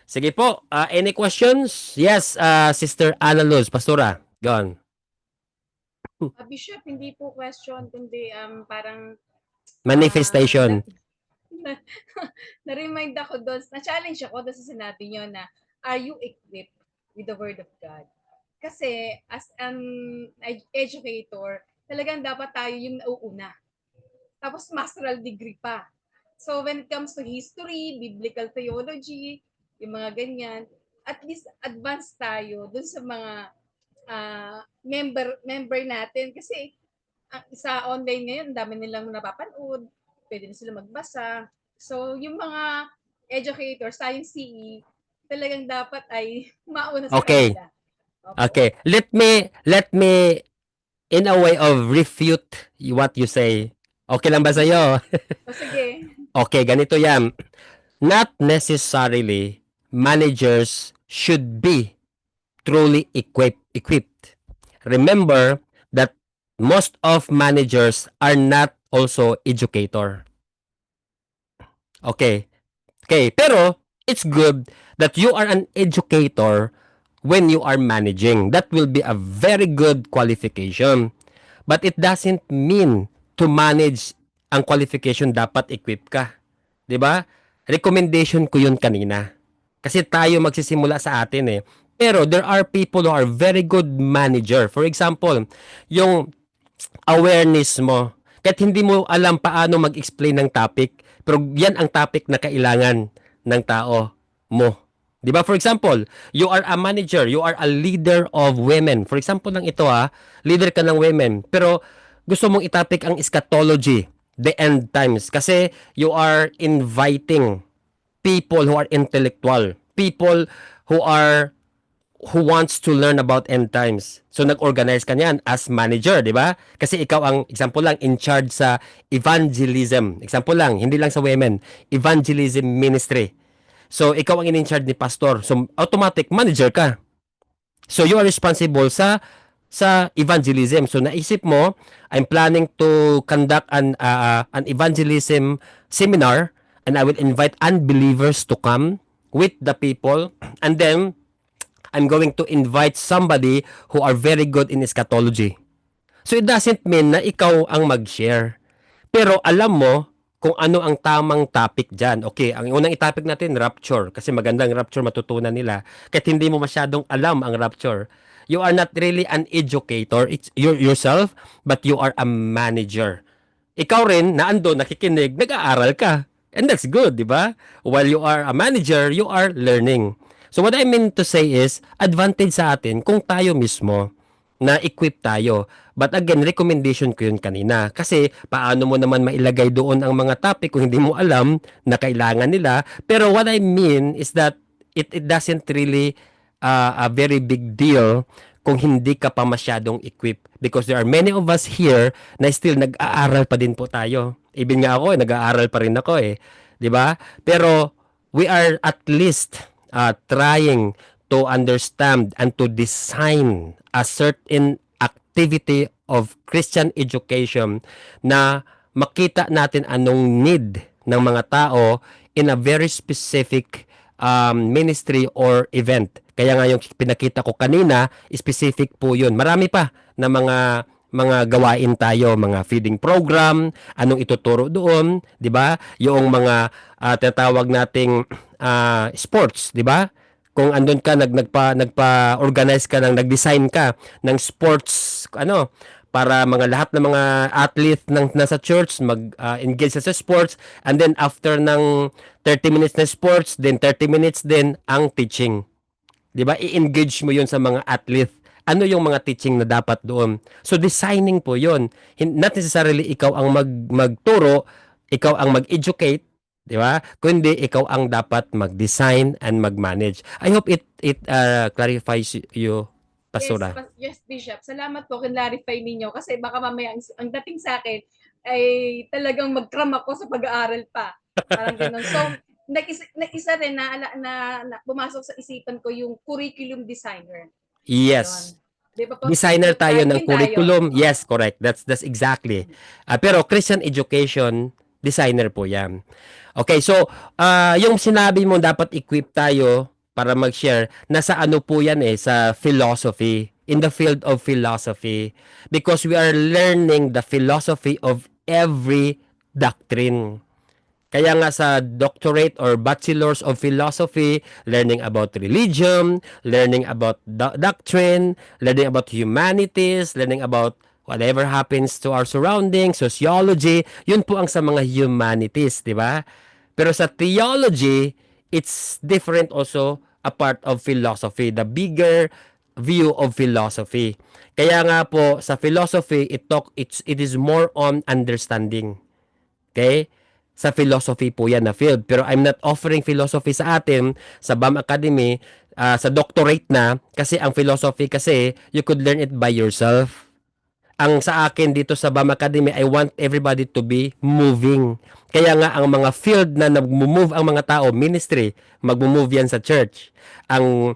Sige po, any questions? Yes, Sister Ana Luz, Pastora, go on. Bishop, hindi po question, kundi parang Manifestation. na-remind ako doon, na-challenge ako doon sa sinabi nyo na, are you equipped with the Word of God? Kasi as an educator, talagang dapat tayo yung nauuna. Tapos masteral degree pa. So when it comes to history, biblical theology, yung mga ganyan, at least advanced tayo dun sa mga member natin. Kasi sa online ngayon, dami nilang napapanood, pwede na sila magbasa. So yung mga educators, tayong CE, talagang dapat ay mauna sa kanila. Okay. Let me in a way of refute what you say. Okay lang ba sa'yo? Sige. Okay, ganito yan. Not necessarily managers should be truly equipped. Remember that most of managers are not also educator. Okay. Pero it's good that you are an educator when you are managing. That will be a very good qualification. But it doesn't mean to manage ang qualification dapat equip ka. 'Di ba? Recommendation ko 'yun kanina. Kasi tayo magsisimula sa atin Pero there are people who are very good manager. For example, yung awareness mo. Kahit hindi mo alam paano mag-explain ng topic, pero yan ang topic na kailangan ng tao mo. 'Di ba? For example, you are a manager, you are a leader of women. For example lang ito leader ka ng women, pero gusto mong itopic ang eschatology, the end times, kasi you are inviting people who are intellectual, people who wants to learn about end times. So nag-organize ka niyan as manager, 'di ba? Kasi ikaw ang example lang in charge sa evangelism. Example lang, hindi lang sa women, evangelism ministry. So ikaw ang in-charge ni pastor. So automatic manager ka. So you are responsible sa evangelism. So naisip mo, I'm planning to conduct an evangelism seminar and I will invite unbelievers to come with the people, and then I'm going to invite somebody who are very good in eschatology. So it doesn't mean na ikaw ang mag-share. Pero alam mo kung ano ang tamang topic dyan. Okay, ang unang topic natin, rapture. Kasi magandang rapture matutunan nila. Kahit hindi mo masyadong alam ang rapture. You are not really an educator. It's yourself, but you are a manager. Ikaw rin, na ando, nakikinig, nag-aaral ka. And that's good, di ba? While you are a manager, you are learning. So what I mean to say is, advantage sa atin kung tayo mismo na equip tayo. But again, recommendation ko yun kanina. Kasi paano mo naman mailagay doon ang mga topic kung hindi mo alam na kailangan nila. Pero what I mean is that it doesn't really a very big deal kung hindi ka pa masyadong equip. Because there are many of us here na still nag-aaral pa din po tayo. Even nga ako, nag-aaral pa rin ako Diba? Pero we are at least trying to understand and to design a certain activity of Christian education na makita natin anong need ng mga tao in a very specific ministry or event. Kaya nga yung pinakita ko kanina, specific po yun. Marami pa na mga gawain tayo, mga feeding program, anong ituturo doon, 'di ba? Yung mga tinatawag nating sports, 'di ba? Kung andun ka nagpa-organize ka nag-design ka ng sports para mga lahat ng mga athlete nasa church mag-engage sa sports, and then after ng 30 minutes na sports, then 30 minutes din ang teaching. 'Di ba? I-engage mo 'yon sa mga athlete. Ano yung mga teaching na dapat doon? So designing po 'yon. Not necessarily ikaw ang magturo, ikaw ang mag-educate, 'di ba? Kundi ikaw ang dapat mag-design and mag-manage. I hope it clarifies you, Pastora. Yes, Bishop. Salamat po, clarify ninyo kasi baka mamaya ang dating sa akin ay talagang mag-cram ako sa pag-aaral pa. Parang ganun. So, isa rin na pumasok sa isipan ko yung curriculum designer. Yes. Di ba po? Designer tayo ng Yun curriculum. tayo. Yes, correct. That's exactly. Pero Christian education, designer po 'yan. Okay, so yung sinabi mo dapat equip tayo para mag-share, nasa ano po 'yan sa philosophy, in the field of philosophy, because we are learning the philosophy of every doctrine. Kaya nga sa doctorate or bachelors of philosophy, learning about religion, learning about doctrine, learning about humanities, learning about whatever happens to our surroundings, sociology, yun po ang sa mga humanities, di ba? Pero sa theology, it's different also a part of philosophy, the bigger view of philosophy. Kaya nga po sa philosophy, it is more on understanding. Okay? Sa philosophy po yan na field. Pero I'm not offering philosophy sa atin sa BAM Academy sa doctorate na, kasi ang philosophy kasi you could learn it by yourself. Ang sa akin dito sa BAM Academy, I want everybody to be moving. Kaya nga ang mga field na nag-move ang mga tao, ministry, mag-move yan sa church. Ang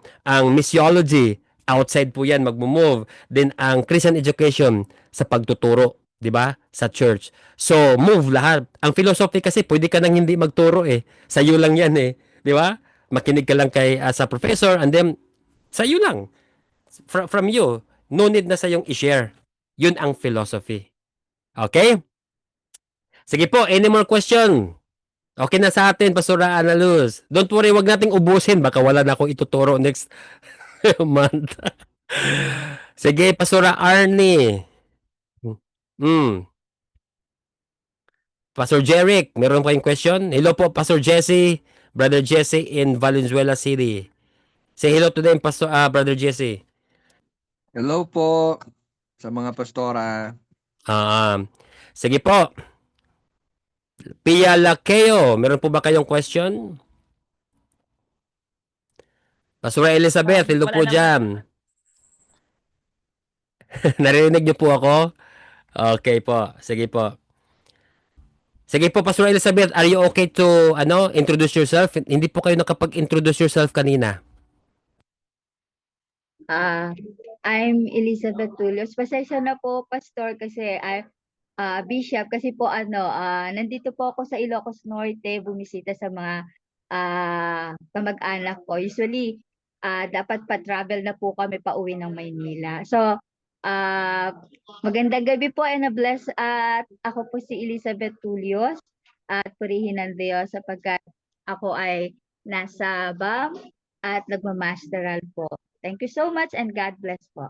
missiology, outside po yan mag-move. Then ang Christian education sa pagtuturo, 'di ba? Sa church. So, move lahat. Ang philosophy kasi pwede ka nang hindi magturo Sa iyo lang 'yan 'di ba? Makinig ka lang kay sa professor, and then sa iyo lang. From you. No need na sa yung i-share. 'Yun ang philosophy. Okay? Sige po, any more question? Okay na sa atin, Pastora Ana Luz. Don't worry, wag nating ubusin. Baka wala na akong ituturo next month. Sige, Pastora Arnie. Pastor Jeric, meron kayong question? Hello po, Pastor Jesse, Brother Jesse in Valenzuela City. Say hello to them, Brother Jesse. Hello po sa mga pastora. Sige po. Pia Lakeo, meron po ba kayong question? Pastora Elizabeth, hello po dyan. Narinig niyo po ako? Okay po, sige po. Sige po, Pastor Elizabeth, are you okay to introduce yourself? Hindi po kayo nakapag-introduce yourself kanina. I'm Elizabeth Tulios. Pasensya na po, Pastor, kasi Bishop, kasi po nandito po ako sa Ilocos Norte, bumisita sa mga kamag-anak ko. Usually, dapat pa-travel na po kami pa-uwi ng Maynila. So, magandang gabi po and bless at ako po si Elizabeth Tulios at purihin ng Diyos sapagkat ako ay nasa BAM at nagmamasteral po. Thank you so much and God bless po.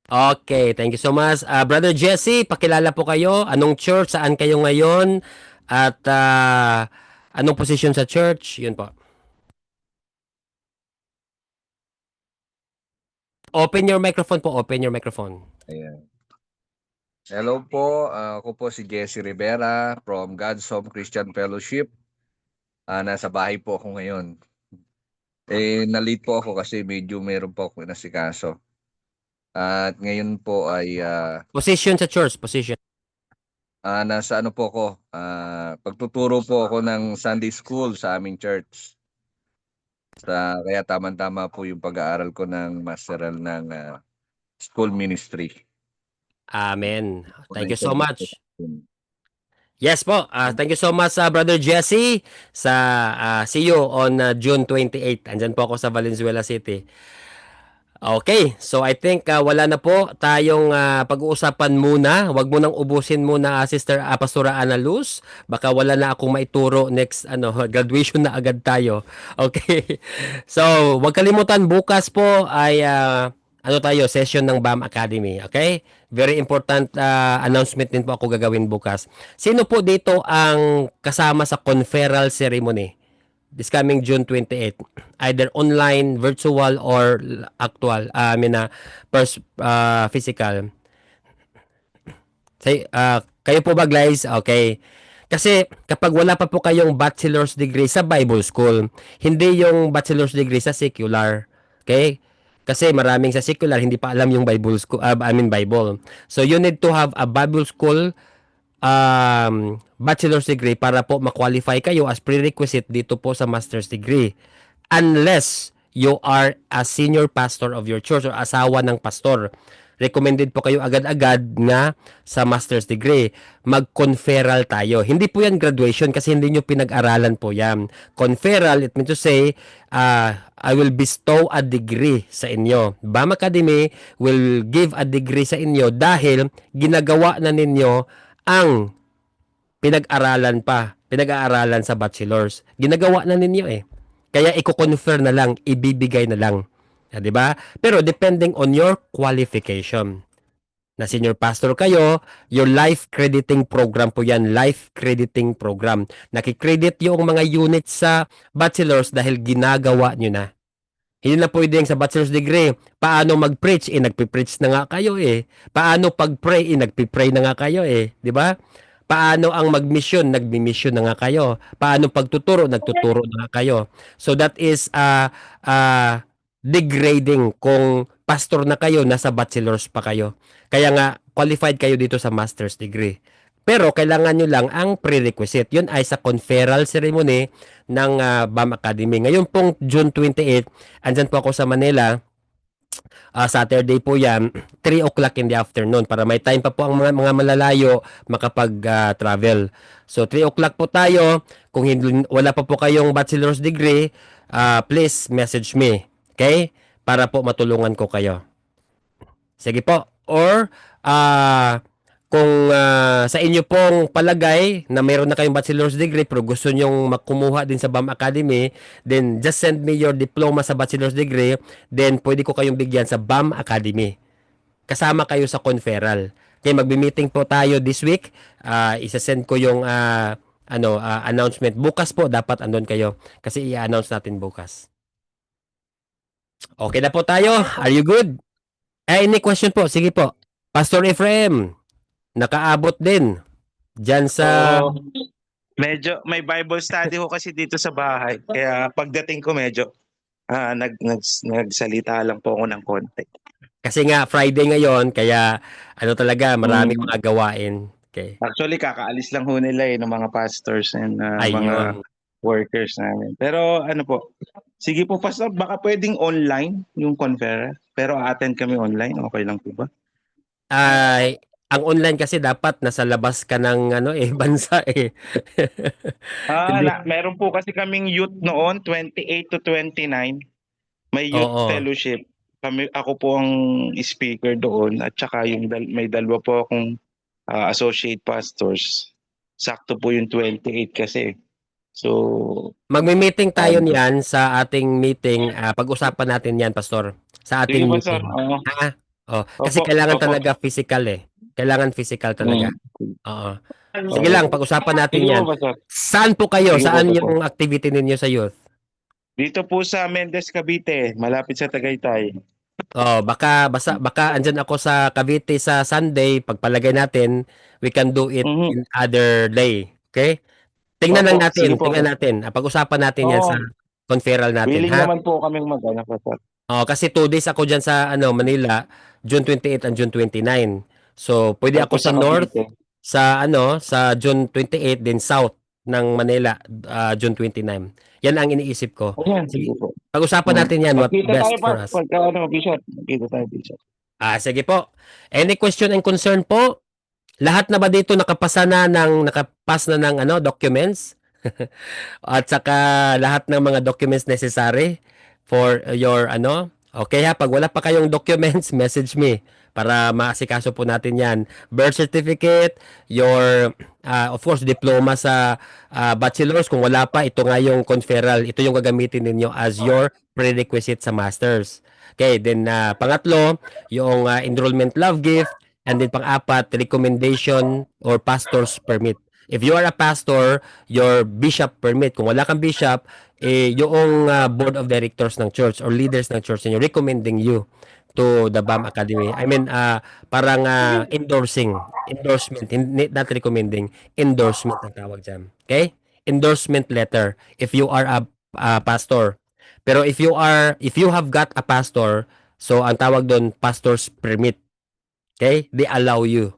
Okay, thank you so much. Brother Jesse, pakilala po kayo. Anong church? Saan kayo ngayon? At anong position sa church? Yun po. Open your microphone po. Open your microphone. Ayan. Hello po. Ako po si Jesse Rivera from God's Home Christian Fellowship. Nasa bahay po ako ngayon. Na-late po ako kasi medyo meron po ako inasikaso. At ngayon po ay... position sa church, position. Nasa ano po ako, pagtuturo po ako ng Sunday School sa aming church. Kaya tama-tama po yung pag-aaral ko ng masteral ng school ministry. Amen. Thank you so much. Yes po. Thank you so much, Brother Jesse. See you on June 28. Andyan po ako sa Valenzuela City. Okay, so I think wala na po tayong pag-uusapan muna. Huwag mo nang ubusin muna, Sister Pastora Ana Luz. Baka wala na akong maituro next graduation na agad tayo. Okay. So, huwag kalimutan bukas po ay session ng BAM Academy. Okay? Very important announcement din po ako gagawin bukas. Sino po dito ang kasama sa conferral ceremony? This coming June 28, either online, virtual, or actual, physical. Kayo po ba, guys? Okay. Kasi kapag wala pa po kayong bachelor's degree sa Bible school, hindi yung bachelor's degree sa secular. Okay? Kasi maraming sa secular hindi pa alam yung Bible school, Bible. So you need to have a Bible school bachelor's degree para po ma-qualify kayo as prerequisite dito po sa master's degree. Unless you are a senior pastor of your church or asawa ng pastor. Recommended po kayo agad-agad na sa master's degree. Mag-conferral tayo. Hindi po yan graduation kasi hindi nyo pinag-aralan po yan. Conferral, it means to say, I will bestow a degree sa inyo. BAM Academy will give a degree sa inyo dahil ginagawa na ninyo ang pinag-aaralan sa bachelor's. Ginagawa na ninyo eh. Kaya i-confer na lang, ibibigay na lang. 'Di ba? Pero depending on your qualification. Na senior pastor kayo, your life crediting program po yan, life crediting program. Nakikredit yung mga units sa bachelor's dahil ginagawa nyo na. Hindi na pwedeng sa bachelor's degree, paano mag-preach? Nagpi-preach na nga kayo eh. Paano pag-pray? Nagpi-pray na nga kayo eh. Di ba? Paano ang mag-mission? Nagmi-mission na nga kayo. Paano pagtuturo? Nagtuturo na nga kayo. So that is degrading kung pastor na kayo, nasa bachelor's pa kayo. Kaya nga, qualified kayo dito sa master's degree. Pero kailangan nyo lang ang prerequisite. Yun ay sa conferral ceremony ng BAM Academy. Ngayon pong June 28, andyan po ako sa Manila. Saturday po yan, 3 o'clock in the afternoon para may time pa po ang mga malalayo makapag-travel. So 3 o'clock po tayo. Kung wala pa po kayong bachelor's degree, please message me. Okay? Para po matulungan ko kayo. Sige po. Or kung sa inyo pong palagay na mayroon na kayong bachelor's degree pero gusto nyong makumuha din sa BAM Academy, then just send me your diploma sa bachelor's degree, then pwede ko kayong bigyan sa BAM Academy. Kasama kayo sa conferral. Kaya magbi-meeting po tayo this week. Isa-send ko yung announcement. Bukas po dapat andun kayo kasi i-announce natin bukas. Okay na po tayo? Are you good? Any question po? Sige po. Pastor Ephraim, nakaabot din dyan sa... Medyo may Bible study ko kasi dito sa bahay. Kaya pagdating ko medyo nagsalita lang po ako ng konti. Kasi nga Friday ngayon, kaya talaga marami mga gawain. Okay. Actually, kakaalis lang ho nila ng mga pastors and mga workers namin. Pero sige po pastor, baka pwedeng online yung conference. Pero attend kami online, okay lang po ba? Ang online kasi dapat nasa labas ka ng bansa eh. Meron po kasi kaming youth noon, 28 to 29. May youth fellowship. Ako po ang speaker doon at saka may dalawa po akong associate pastors. Sakto po yung 28 kasi. So, magme-meeting tayo niyan sa ating meeting. Pag-usapan natin yan, Pastor. Sa ating meeting. Kasi kailangan talaga physical eh. Kailangan physical talaga. Oo. Sige lang, pag-usapan natin yan. Saan po kayo? Saan yung activity ninyo sa youth? Dito po sa Mendez, Cavite. Malapit sa Tagaytay. Baka andyan ako sa Cavite sa Sunday. Pagpalagay natin, we can do it in other day. Okay? Tingnan lang natin. Pag-usapan natin yan sa conferral natin. Willing naman po kaming Pastor. Kasi 2 days ako dyan sa Manila, June 28 and June 29. So, pwede ako sa north sa June 28 din south ng Manila June 29. Yan ang iniisip ko. Sige, pag-usapan natin yan what best for us. Bishop. Magkita tayo, Bishop. Sige po. Any question and concern po? Lahat na ba dito nakapas na ng ano, documents? At saka lahat ng mga documents necessary for your ano. Okay ha, pag wala pa kayong documents, message me para maasikaso po natin yan. Birth certificate, your, of course, diploma sa bachelor's. Kung wala pa, ito nga yung conferral. Ito yung gagamitin ninyo as your prerequisite sa master's. Okay, then pangatlo, yung enrollment love gift. And then pang-apat, recommendation or pastor's permit. If you are a pastor, your bishop permit. Kung wala kang bishop, yung board of directors ng church or leaders ng church niyo recommending you to the BAM Academy. I mean, parang endorsement, not recommending, endorsement ang tawag dyan. Okay? Endorsement letter if you are a pastor. Pero if you have got a pastor, so ang tawag doon, pastor's permit. Okay? They allow you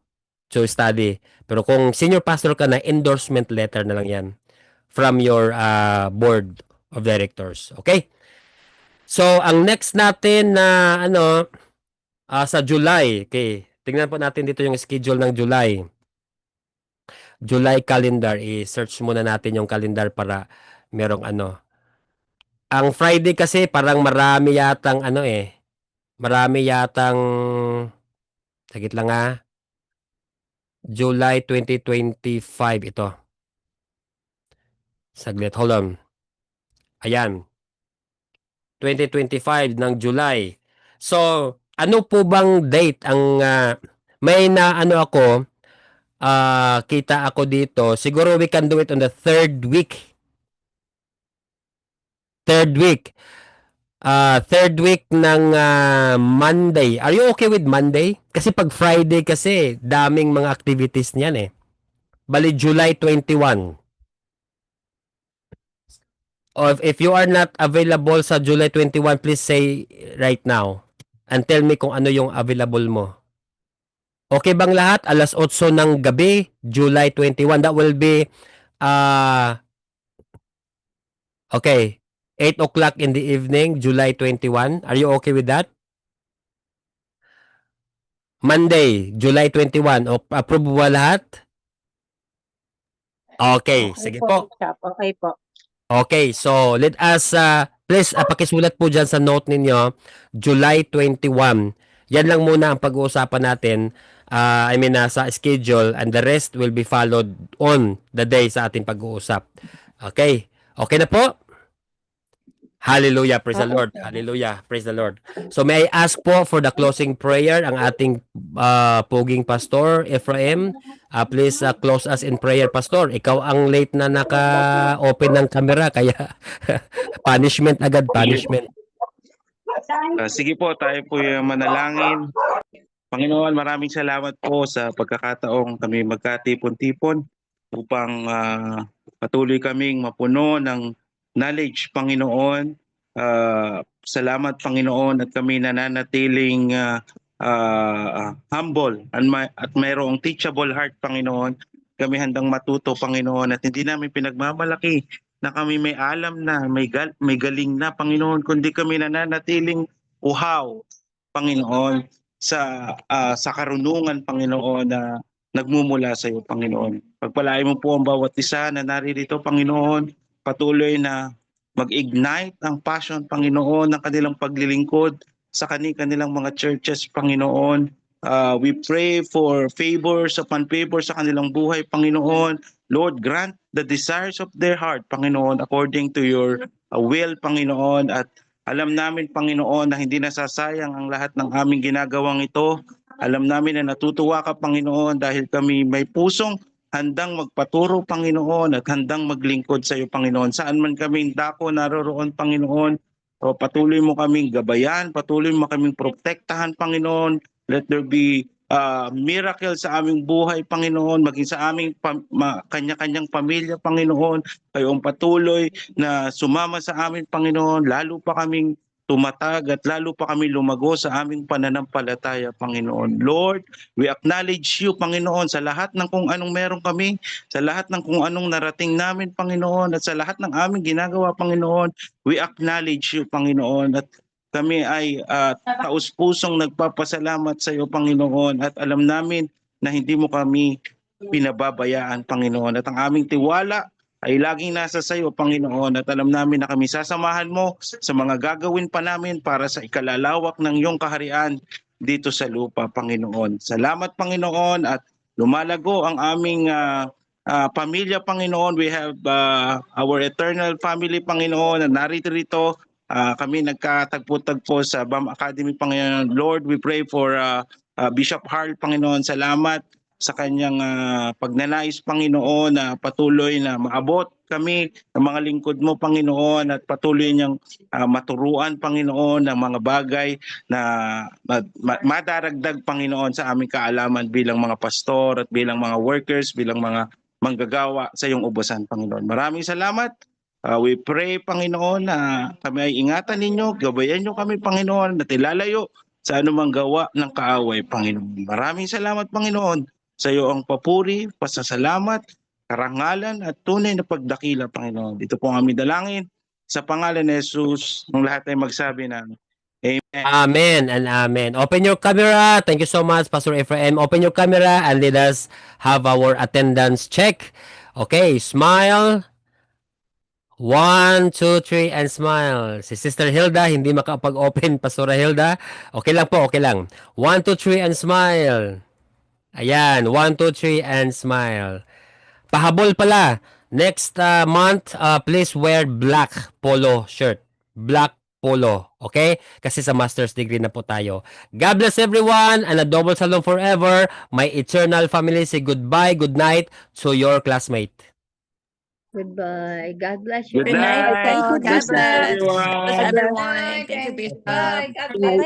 to study. Pero kung senior pastor ka na, endorsement letter na lang yan from your board of directors. Okay? So, ang next natin na sa July. Okay. Tingnan po natin dito yung schedule ng July. July calendar. I-search muna natin yung calendar para merong ano. Ang Friday kasi parang marami yatang sagit lang July 2025 ito. Saglit, hold on. Ayan. 2025 ng July. So, ano po bang date ang may ako kita ako dito. Siguro we can do it on the third week. Third week ng Monday. Are you okay with Monday? Kasi pag Friday kasi, daming mga activities niyan eh. Bali, July 21. Or if you are not available sa July 21, please say right now. And tell me kung ano yung available mo. Okay bang lahat? 8:00 ng gabi, July 21. That will be, okay, 8 o'clock in the evening, July 21. Are you okay with that? Monday, July 21. Approve ba lahat? Okay, sige po. Okay po. Okay, so let us, please, pakisulat po dyan sa note ninyo, July 21. Yan lang muna ang pag-uusapan natin, sa schedule, and the rest will be followed on the day sa ating pag-uusap. Okay? Okay na po? Hallelujah, praise the Lord. Hallelujah, praise the Lord. So may I ask po for the closing prayer ang ating puging pastor, Ephraim. Please close us in prayer, pastor. Ikaw ang late na naka-open ng camera, kaya punishment agad, punishment. Sige po, tayo po yung manalangin. Panginoon, maraming salamat po sa pagkakataong kami magkatipon-tipon upang patuloy kaming mapuno ng knowledge, Panginoon. Salamat, Panginoon, at kami nananatiling humble at mayroong teachable heart, Panginoon. Kami handang matuto, Panginoon, at hindi namin pinagmamalaki na kami may alam na, may galing na, Panginoon, kundi kami nananatiling uhaw, Panginoon, sa karunungan, Panginoon, na nagmumula sa iyo, Panginoon. Pagpalain mo po ang bawat isa na naririto, Panginoon, patuloy na mag-ignite ang passion, Panginoon, ng kanilang paglilingkod sa kanilang mga churches, Panginoon. We pray for favors upon favors sa kanilang buhay, Panginoon. Lord, grant the desires of their heart, Panginoon, according to your will, Panginoon. At alam namin, Panginoon, na hindi nasasayang ang lahat ng aming ginagawang ito. Alam namin na natutuwa ka, Panginoon, dahil kami may pusong handang magpaturo, Panginoon, at handang maglingkod sa iyo, Panginoon. Saan man kaming dako naroroon, Panginoon, o patuloy mo kaming gabayan, patuloy mo kaming protektahan, Panginoon. Let there be miracle sa aming buhay, Panginoon, maging sa aming kanya-kanyang pamilya, Panginoon. Kayong patuloy na sumama sa amin, Panginoon, lalo pa kaming tumatag at lalo pa kami lumago sa aming pananampalataya, Panginoon. Lord, we acknowledge you, Panginoon, sa lahat ng kung anong meron kami, sa lahat ng kung anong narating namin, Panginoon, at sa lahat ng aming ginagawa, Panginoon. We acknowledge you, Panginoon, at kami ay taus-pusong nagpapasalamat sa iyo, Panginoon, at alam namin na hindi mo kami pinababayaan, Panginoon. At ang aming tiwala ay laging nasa sa iyo, Panginoon. At alam namin na kami sasamahan mo sa mga gagawin pa namin para sa ikalalawak ng iyong kaharian dito sa lupa, Panginoon. Salamat, Panginoon, at lumalago ang aming pamilya, Panginoon. We have our eternal family, Panginoon, na narito rito. Kami nagkatagpo-tagpo sa BAM Academy, Panginoon. Lord, we pray for Bishop Harl, Panginoon. Salamat sa kanyang pagnanais, Panginoon, na patuloy na maabot kami ng mga lingkod mo, Panginoon, at patuloy niyang maturuan, Panginoon, ng mga bagay na madaragdag, Panginoon, sa aming kaalaman bilang mga pastor at bilang mga workers, bilang mga manggagawa sa iyong ubusan, Panginoon. Maraming salamat. We pray, Panginoon, na kami ay ingatan ninyo, gabayan nyo kami, Panginoon, at ilalayo sa anumang gawa ng kaaway, Panginoon. Maraming salamat, Panginoon. Sa iyo ang papuri, pasasalamat, karangalan, at tunay na pagdakila, Panginoon. Ito po ang aming dalangin sa pangalan ni Jesus. Ng lahat ay magsabi na Amen. Amen and amen. Open your camera. Thank you so much, Pastor Ephraim. Open your camera and let us have our attendance check. Okay, smile. 1, 2, 3, and smile. Si Sister Hilda, hindi makapag-open, Pastora Hilda. Okay lang po, okay lang. 1, 2, 3, and smile. Ayan, 1, 2, 3, and smile. Pahabol pala. Next month, please wear black polo shirt. Black polo, okay? Kasi sa master's degree na po tayo. God bless everyone and a double shalom forever. My eternal family, say goodbye, good night to your classmate. Goodbye. God bless you. Good night. Good night po. Thank you, God Bishop. bless. everyone. Bless everyone. Thank you, Bishop. Bye. God bless.